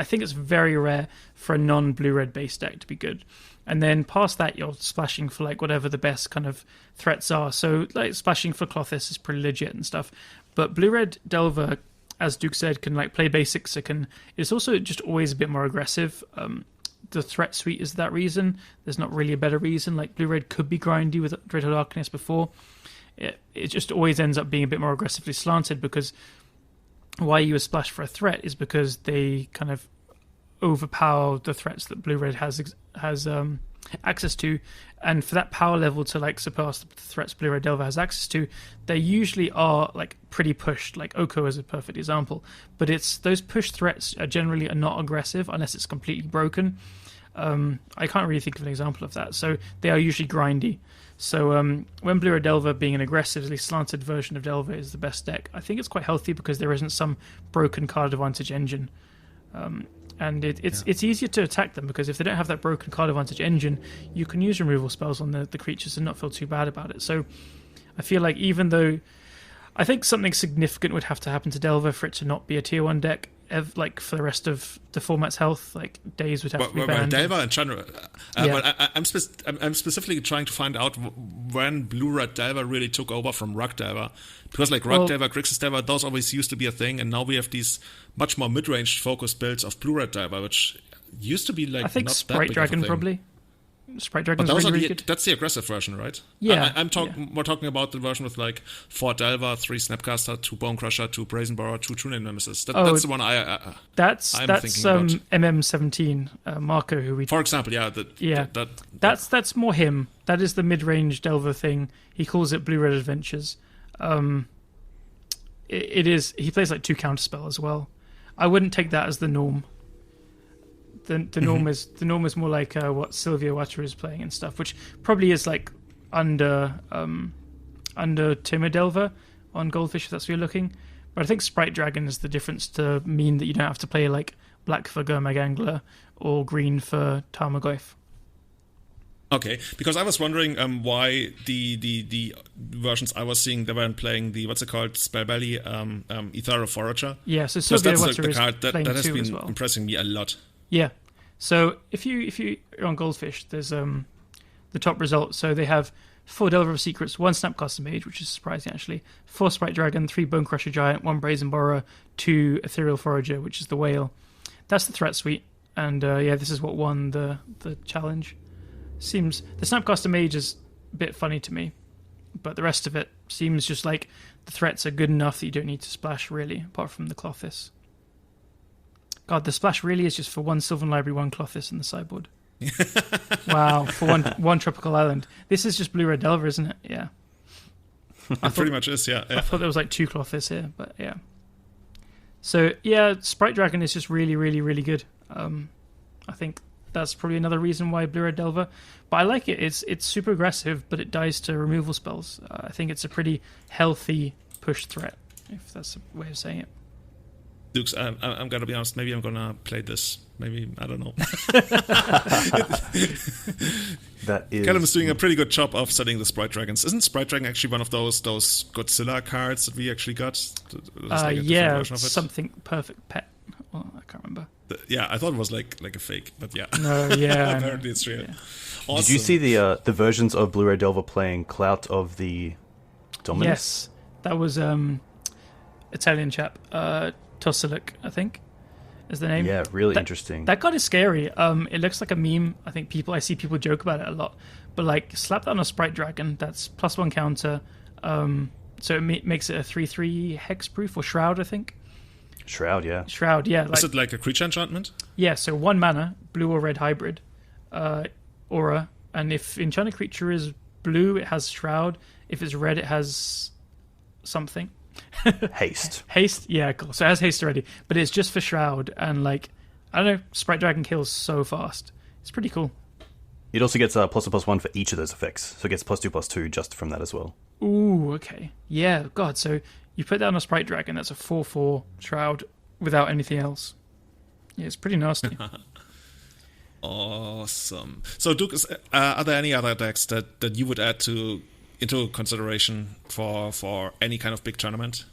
think it's very rare for a non-blue-red base deck to be good. And then past that, you're splashing for like whatever the best kind of threats are. So like splashing for Klothys is pretty legit and stuff. But Blue-Red Delver, as Duke said, can like play basics. It's also just always a bit more aggressive. The threat suite is that reason. There's not really a better reason. Like Blue-Red could be grindy with Dreadhorde Arcanist before. It just always ends up being a bit more aggressively slanted because why you would splash for a threat is because they kind of overpower the threats that Blue-Red has access to, and for that power level to like surpass the threats Blue-Red Delver has access to, they usually are like pretty pushed. Like Oko is a perfect example, but it's those push threats are generally not aggressive unless it's completely broken. I can't really think of an example of that, so they are usually grindy. So when Blue-Red Delver being an aggressively slanted version of Delver is the best deck, I think it's quite healthy because there isn't some broken card advantage engine. And it's easier to attack them because if they don't have that broken card advantage engine, you can use removal spells on the creatures and not feel too bad about it. So I feel like even though I think something significant would have to happen to Delver for it to not be a tier 1 deck, like for the rest of the format's health, like Days would have to be banned. Delver in general. But I'm specifically trying to find out when Blue-Red Delver really took over from Rock Delver. Because like Rock Delver, Grixis Delver, those always used to be a thing, and now we have these much more mid-range focused builds of Blue-Red Delver, which used to be like I think not Sprite that big Dragon of a thing. probably. Sprite Dragon's But really good. that's the aggressive version, right? Yeah. We're talking about the version with like 4 Delver, 3 Snapcaster, 2 Bonecrusher, 2 Brazen Borrower, 2 True Name Nemesis. That's the one That's thinking about. MM17 Marco who we. For example, That's more him. That is the mid-range Delver thing. He calls it Blue-Red Adventures. It is. He plays like 2 counterspell as well. I wouldn't take that as the norm. The norm is more like what Sylvia Watcher is playing and stuff, which probably is like under Timur Delver on Goldfish if that's what you're looking. But I think Sprite Dragon is the difference to mean that you don't have to play like black for Gurmag Angler or green for Tarmogoyf. Okay, because I was wondering why the versions I was seeing, they weren't playing the, what's it called, Spellbelly Ethereal Forager. Yeah, so because Sylvia that's Watcher the card that has too been as well. impressing me a lot. Yeah, so if you're on Goldfish, there's the top result. So they have 4 Delver of Secrets, 1 Snapcaster Mage, which is surprising actually, 4 Sprite Dragon, 3 Bonecrusher Giant, 1 Brazen Borrower, 2 Ethereal Forager, which is the Whale. That's the threat suite, and this is what won the challenge. Seems the Snapcaster Mage is a bit funny to me, but the rest of it seems just like the threats are good enough that you don't need to splash really, apart from the Clothis. God, the splash really is just for 1 Sylvan Library, 1 Clothis in the sideboard. Wow, for one Tropical Island. This is just Blue-Red Delver, isn't it? Yeah. It pretty much is, yeah. I thought there was like 2 Clothis here, but yeah. So, yeah, Sprite Dragon is just really, really, really good. I think that's probably another reason why Blue-Red Delver. But I like it. It's super aggressive, but it dies to removal spells. I think it's a pretty healthy push threat, if that's a way of saying it. Dukes, I'm going to be honest, maybe I'm going to play this. Maybe, I don't know. That is... Callum is doing a pretty good job of setting the Sprite Dragons. Isn't Sprite Dragon actually one of those Godzilla cards that we actually got? Yeah, something Perfect Pet. Well, I can't remember. Yeah, I thought it was like a fake, but yeah. No, yeah. Apparently it's real. Yeah. Awesome. Did you see the versions of Blue-Red Delver playing Clout of the Dominus? Yes, that was Italian chap, Tosilic, I think, is the name. Yeah, really interesting. That card is scary. It looks like a meme. I see people joke about it a lot. But like, slap that on a Sprite Dragon. That's +1 counter. So it makes it a 3/3 hexproof or shroud, I think. Shroud, yeah. Shroud, yeah. Is it like a creature enchantment? Yeah, so 1 mana, blue or red hybrid, aura, and if enchanted creature is blue, it has Shroud. If it's red, it has something. Haste. Haste, yeah, cool. So it has haste already, but it's just for Shroud, and like, I don't know, Sprite Dragon kills so fast. It's pretty cool. It also gets +1/+1 for each of those effects, so it gets +2/+2 just from that as well. Ooh, okay. Yeah, God, so you put that on a Sprite Dragon, that's a 4/4 Shroud without anything else. Yeah, it's pretty nasty. Awesome. So, Duke, are there any other decks that you would add into consideration for any kind of big tournament?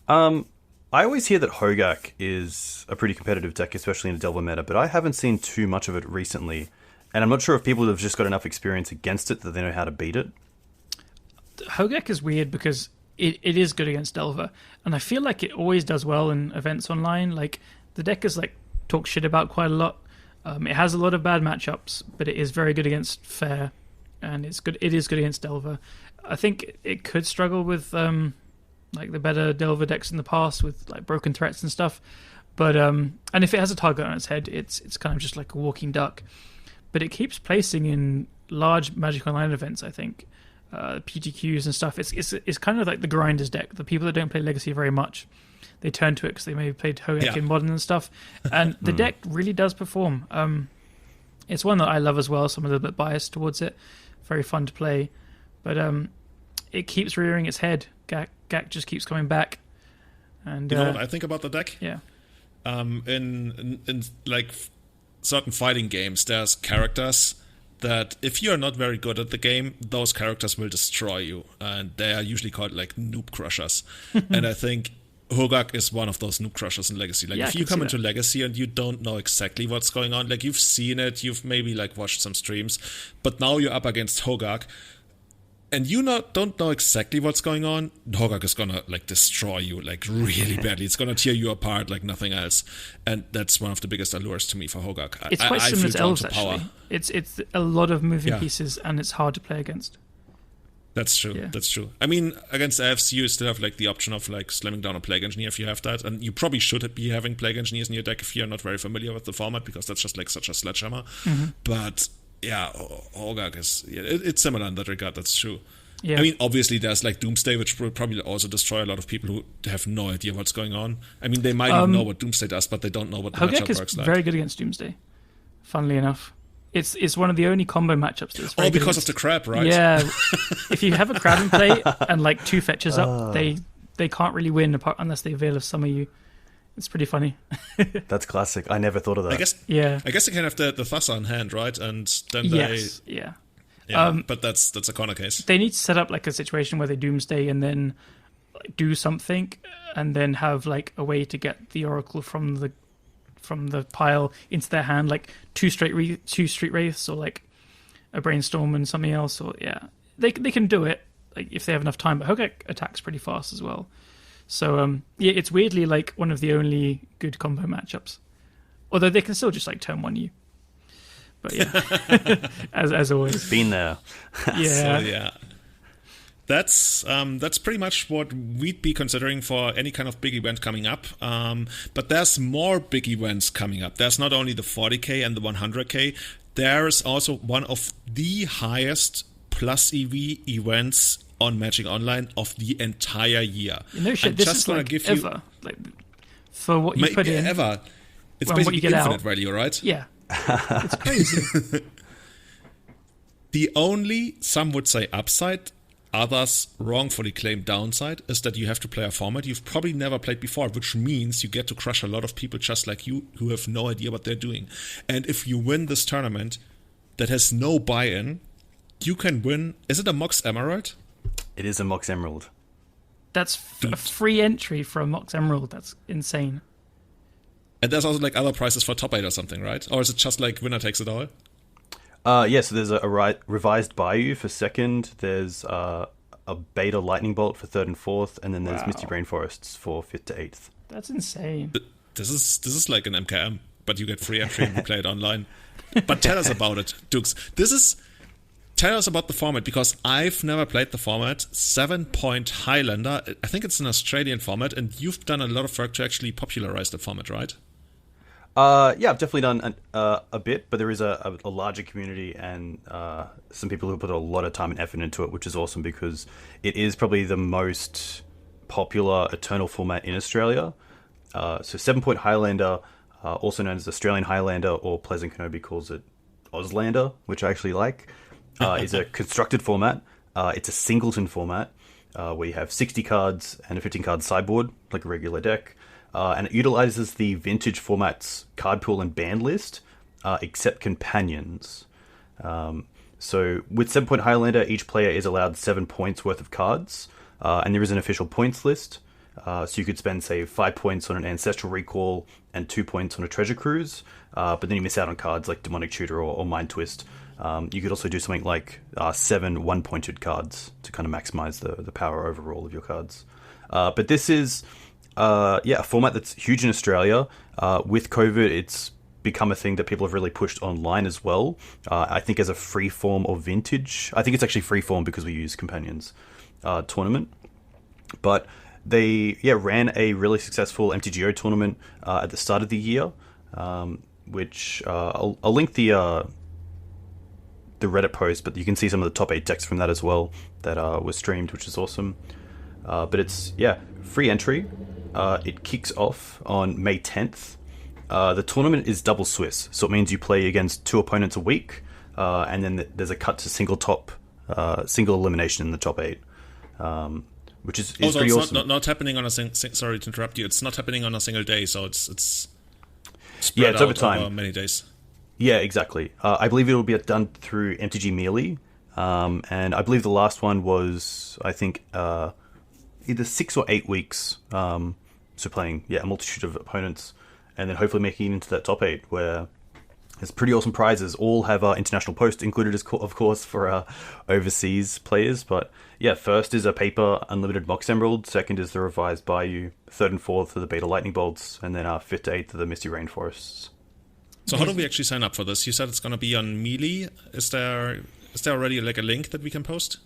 I always hear that Hogak is a pretty competitive deck, especially in the Delver meta, but I haven't seen too much of it recently, and I'm not sure if people have just got enough experience against it that they know how to beat it. Hogak is weird because it is good against Delver, and I feel like it always does well in events online. Like, the deck is like talked shit about quite a lot. It has a lot of bad matchups, but it is very good against Fair, and it is good against Delver. I think it could struggle with like the better Delver decks in the past with like broken threats and stuff. But and if it has a target on its head, it's kind of just like a walking duck. But it keeps placing in large Magic Online events, I think. PTQs and stuff. It's kind of like the grinders deck. The people that don't play Legacy very much, they turn to it because they maybe played Hogak in Modern and stuff. And the deck really does perform. It's one that I love as well, so I'm a little bit biased towards it. Very fun to play. But it keeps rearing its head. Gak just keeps coming back. And you know what I think about the deck? Yeah. In like certain fighting games, there's characters that if you're not very good at the game, those characters will destroy you, and they are usually called like noob crushers. And I think Hogak is one of those noob crushers in Legacy. Like, if you come into Legacy and you don't know exactly what's going on, like, you've seen it, you've maybe like watched some streams, but now you're up against Hogak, and you don't know exactly what's going on, Hogak is gonna like destroy you like really badly. It's gonna tear you apart like nothing else, and that's one of the biggest allures to me for Hogak. It's quite similar to Elves, actually. It's a lot of moving pieces, and it's hard to play against. That's true. Yeah. That's true. I mean, against elves, you still have like the option of like slamming down a Plague Engineer if you have that, and you probably should be having Plague Engineers in your deck if you're not very familiar with the format, because that's just like such a sledgehammer. But yeah, Hogak is it's similar in that regard. That's true. Yeah. I mean, obviously, there's like Doomsday, which will probably also destroy a lot of people who have no idea what's going on. I mean, they might even know what Doomsday does, but they don't know what the Hogak matchup works like. Hogak is very good against Doomsday, funnily enough. It's one of the only combo matchups that's very good because of the crab, right? Yeah. If you have a crab in play and like 2 fetches up, they can't really win apart unless they Veil of Summer you. It's pretty funny. That's classic. I never thought of that. I guess they can have the Thassa on hand, right? And then yeah. But that's a corner case. They need to set up like a situation where they doomsday and then do something, and then have like a way to get the Oracle from the pile into their hand, like two Street Wraiths or like a Brainstorm and something else. Or they can do it like if they have enough time. But Hogak attacks pretty fast as well. So it's weirdly like one of the only good combo matchups. Although they can still just like turn 1 you. But yeah, as always. Been there. Yeah. So, that's pretty much what we'd be considering for any kind of big event coming up. But there's more big events coming up. There's not only the 40k and the 100k. There's also one of the highest plus EV events on Magic Online of the entire year. This is like give ever. Like, for what you put in. Ever. It's basically infinite value, right? Yeah. It's crazy. The only, some would say, upside, others wrongfully claim downside, is that you have to play a format you've probably never played before, which means you get to crush a lot of people just like you who have no idea what they're doing. And if you win this tournament that has no buy-in, you can win... Is it a Mox Emerald? It is a Mox Emerald. That's a free entry for a Mox Emerald. That's insane. And there's also like other prizes for top 8 or something, right? Or is it just like winner takes it all? So there's a revised Bayou for second. There's a beta Lightning Bolt for third and fourth, and then there's Misty Rainforests for fifth to eighth. That's insane. This is like an MKM, but you get free entry and you play it online. But tell us about it, Dukes. Tell us about the format, because I've never played the format. 7 Point Highlander. I think it's an Australian format, and you've done a lot of work to actually popularize the format, right? I've definitely done a bit, but there is a larger community and some people who put a lot of time and effort into it, which is awesome because it is probably the most popular Eternal format in Australia. So 7 Point Highlander, also known as Australian Highlander, or Pleasant Kenobi calls it Auslander, which I actually like, is a constructed format. It's a singleton format where you have 60 cards and a 15-card sideboard, like a regular deck. And it utilizes the vintage format's card pool and ban list, except companions. So with 7 Point Highlander, each player is allowed 7 points worth of cards, and there is an official points list. So you could spend, say, 5 points on an Ancestral Recall and 2 points on a Treasure Cruise, but then you miss out on cards like Demonic Tutor or Mind Twist. You could also do something like 7 one-pointed cards to kind of maximize the power overall of your cards. But this is... a format that's huge in Australia. With COVID, it's become a thing that people have really pushed online as well. I think as a free form of vintage. I think it's actually free form because we use Companions tournament. But they ran a really successful MTGO tournament at the start of the year, which I'll link the Reddit post, but you can see some of the top 8 decks from that as well that was streamed, which is awesome. But it's, free entry. It kicks off on May 10th. The tournament is double Swiss, so it means you play against 2 opponents a week, and then there's a cut to single elimination in the top 8, which is pretty awesome. Not happening on a sorry to interrupt you. It's not happening on a single day, so it's spread it's out over time, over many days. Yeah, exactly. I believe it will be done through MTG Melee, and I believe the last one was, I think, either 6 or 8 weeks. So playing, a multitude of opponents, and then hopefully making it into that top 8, where there's pretty awesome prizes. All have international post included, of course, for overseas players. But first is a paper unlimited Mox Emerald. Second is the revised Bayou. Third and fourth are the beta Lightning Bolts, and then fifth to eighth are the Misty Rainforests. So how do we actually sign up for this? You said it's going to be on Melee. Is there already like a link that we can post?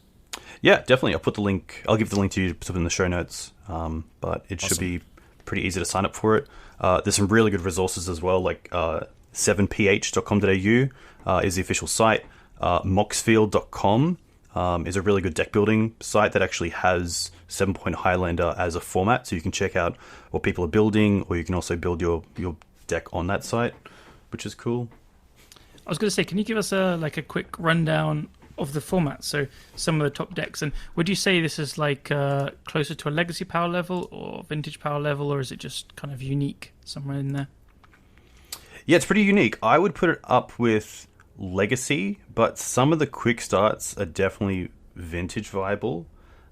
Yeah, definitely. I'll give the link to you to put in the show notes. But it should be pretty easy to sign up for it. There's some really good resources as well, like 7ph.com.au is the official site. Moxfield.com is a really good deck building site that actually has 7 Point Highlander as a format, so you can check out what people are building, or you can also build your deck on that site, which is cool. I was going to say, can you give us a quick rundown of the format. So some of the top decks. And would you say this is like closer to a legacy power level or vintage power level, or is it just kind of unique somewhere in there? Yeah, it's pretty unique. I would put it up with legacy, but some of the quick starts are definitely vintage viable.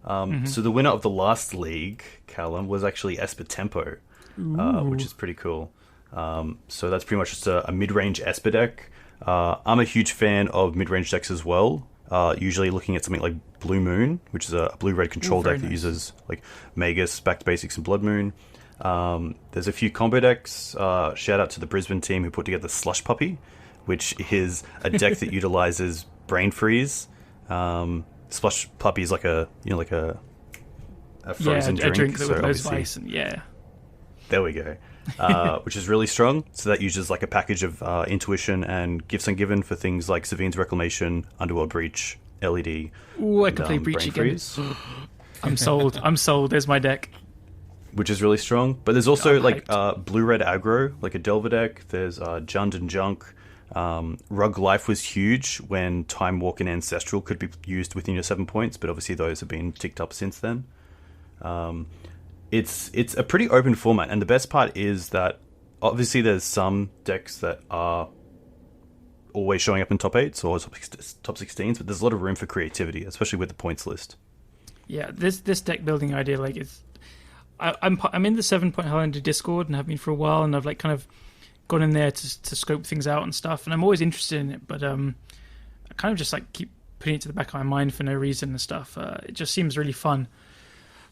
So the winner of the last league, Callum, was actually Esper Tempo, which is pretty cool. So that's pretty much just a mid-range Esper deck. I'm a huge fan of mid-range decks as well. Usually looking at something like Blue Moon, which is a blue-red control deck that uses like Magus, Back to Basics, and Blood Moon. There's a few combo decks. Shout out to the Brisbane team who put together Slush Puppy, which is a deck that utilizes Brain Freeze. Slush Puppy is like a frozen a drink. that with loads of ice and there we go. Which is really strong. So that uses like a package of Intuition and Gifts Ungiven for things like Savine's Reclamation, Underworld Breach, LED. Ooh, I can play Breach again. I'm sold. I'm sold. There's my deck. Which is really strong. But there's also like blue-red aggro, like a Delver deck. There's Jund and Junk. Rug Life was huge when Time Walk and Ancestral could be used within your 7 points, but obviously those have been ticked up since then. It's a pretty open format, and the best part is that obviously there's some decks that are always showing up in top 8s or top 16s, but there's a lot of room for creativity, especially with the points list. Yeah, this deck building idea, like, I'm in the 7 Point Highlander Discord and have been for a while, and I've like kind of gone in there to scope things out and stuff, and I'm always interested in it, but I kind of just like keep putting it to the back of my mind for no reason and stuff. It just seems really fun.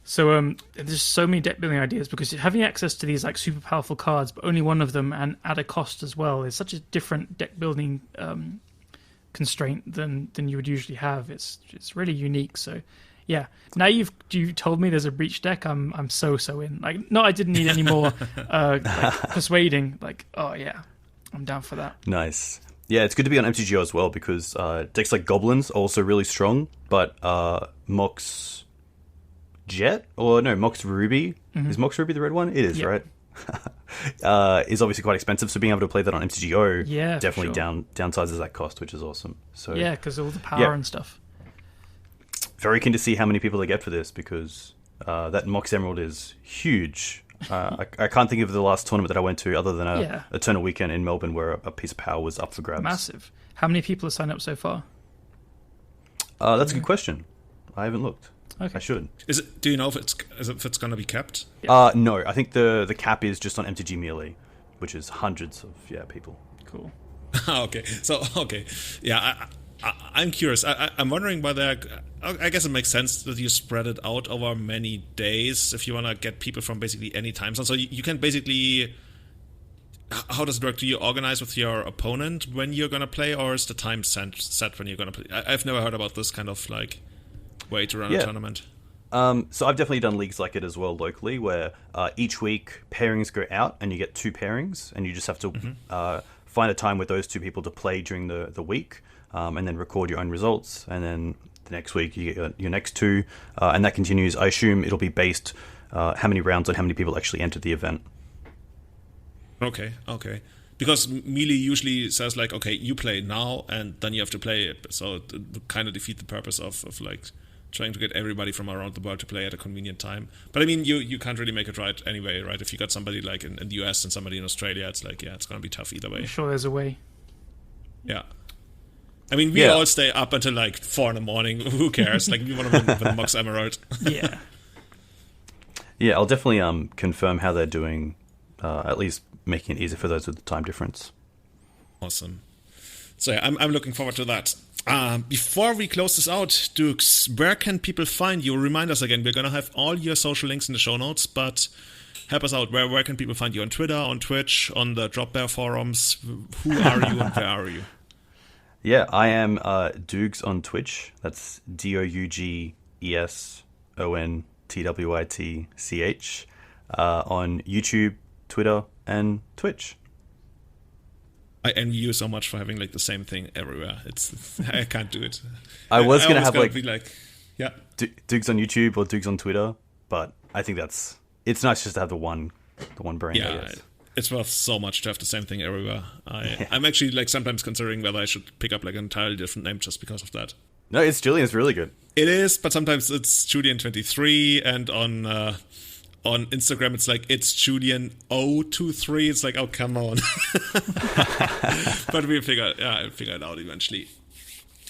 So there's so many deck building ideas, because having access to these like super powerful cards, but only one of them and at a cost as well, is such a different deck building constraint than you would usually have. It's really unique. So yeah, now you told me there's a Breach deck, I'm so in. Like, no, I didn't need any more like, persuading. Like, oh yeah, I'm down for that. Nice. Yeah, it's good to be on MTGO as well, because decks like Goblins are also really strong, but Mox Jet, or no, Mox Ruby. Is Mox Ruby the red one? It is, right? Is obviously quite expensive, so being able to play that on MTGO definitely downsizes that cost, which is awesome. So yeah, because all the power and stuff. Very keen to see how many people they get for this, because that Mox Emerald is huge. I can't think of the last tournament that I went to other than a Eternal Weekend in Melbourne where a piece of power was up for grabs. Massive. How many people have signed up so far? That's a good question. I haven't looked. Okay. I should. Do you know if it's going to be capped? No, I think the cap is just on MTG Melee, which is hundreds of people. Cool. Okay. So yeah, I'm curious. I'm wondering whether I guess it makes sense that you spread it out over many days if you want to get people from basically any time zone. So you can basically. How does it work? Do you organize with your opponent when you're going to play, or is the time set when you're going to play? I've never heard about this kind of like way to run a tournament. So I've definitely done leagues like it as well locally, where each week pairings go out and you get 2 pairings, and you just have to find a time with those 2 people to play during the week, and then record your own results, and then the next week you get your next 2, and that continues. I assume it'll be based how many rounds and how many people actually entered the event. Okay. Because Melee usually says like, okay, you play now, and then you have to play it. So it kind of defeat the purpose of like trying to get everybody from around the world to play at a convenient time. But I mean, you can't really make it right anyway, right? If you got somebody like in the US and somebody in Australia, it's like, it's going to be tough either way. I'm sure there's a way. Yeah. I mean, we all stay up until like 4 a.m. Who cares? Like, we want to win with the Mox Emerald. Yeah. Yeah, I'll definitely confirm how they're doing, at least making it easier for those with the time difference. Awesome. So yeah, I'm looking forward to that. Before we close this out, Dukes, where can people find you? Remind us again, we're going to have all your social links in the show notes, but help us out. Where can people find you? On Twitter, on Twitch, on the Drop Bear forums? Who are you and where are you? Yeah, I am Douges on Twitch. That's DougesOnTwitch. On YouTube, Twitter, and Twitch. I envy you so much for having like the same thing everywhere. I can't do it. I was gonna have Douges on YouTube or Douges on Twitter, but I think it's nice just to have the one brand. Yeah, I guess. It's worth so much to have the same thing everywhere. I'm actually like sometimes considering whether I should pick up like an entirely different name just because of that. No, it's Julian. It's really good. It is, but sometimes it's Julian23, and on Instagram it's like it's Julian023. It's like, oh, come on. But we figured it out eventually.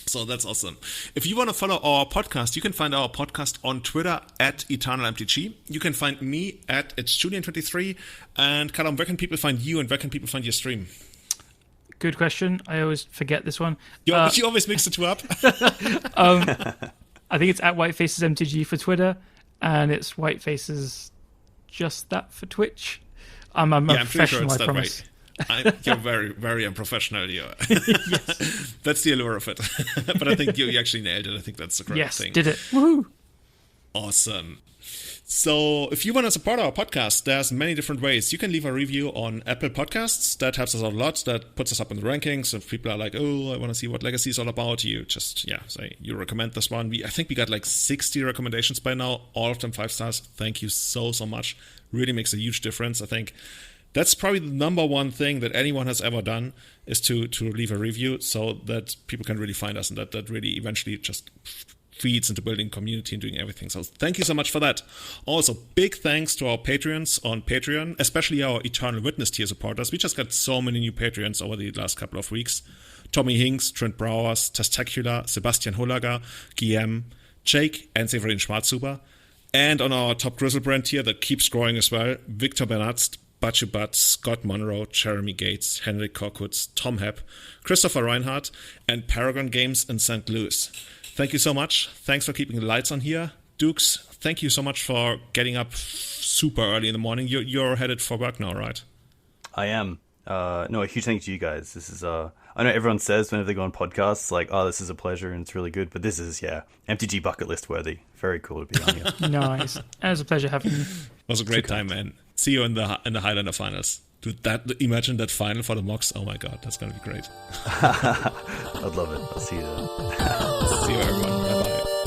So that's awesome. If you want to follow our podcast, you can find our podcast on Twitter at EternalMTG. You can find me at it's Julian23. And Callum, where can people find you and where can people find your stream? Good question. I always forget this one. You always mix the two up. I think it's at WhiteFacesMTG for Twitter, and it's Whitefaces just that for Twitch. I'm a professional, I promise. Right. You're very, very unprofessional. Yes. That's the allure of it. But I think you actually nailed it. I think that's the correct thing. Yes, did it. Woohoo! Awesome. So if you want to support our podcast, there's many different ways. You can leave a review on Apple Podcasts. That helps us out a lot. That puts us up in the rankings. If people are like, oh, I want to see what Legacy is all about, you just, say you recommend this one. I think we got like 60 recommendations by now, all of them 5 stars. Thank you so much. Really makes a huge difference. I think that's probably the number one thing that anyone has ever done, is to leave a review so that people can really find us, and that really eventually just feeds into building community and doing everything. So thank you so much for that. Also, big thanks to our Patreons on Patreon, especially our Eternal Witness tier supporters. We just got so many new Patreons over the last couple of weeks. Tobi Henke, Trent Browers, Testacular, Sebastian Holager, Guillaume, Jake, and Severin Schwarzhuber. And on our top Grizzlebrand tier that keeps growing as well, Victor Bernatz, Bachu Butt, Scott Monroe, Jeremy Gates, Henrik Korkutz, Tom Hepp, Christopher Reinhardt, and Paragon Games in St. Louis. Thank you so much. Thanks for keeping the lights on here. Dukes, thank you so much for getting up super early in the morning. You're headed for work now, right? I am. No, a huge thank you to you guys. This is, I know everyone says whenever they go on podcasts, like, oh, this is a pleasure and it's really good, but this is, MTG bucket list worthy. Very cool to be on here. Nice. It was a pleasure having you. It was a great time, man. See you in the Highlander finals. Dude, imagine that final for the Mox. Oh my god, that's gonna be great. I'd love it. I'll see you then. See you, everyone. Bye-bye.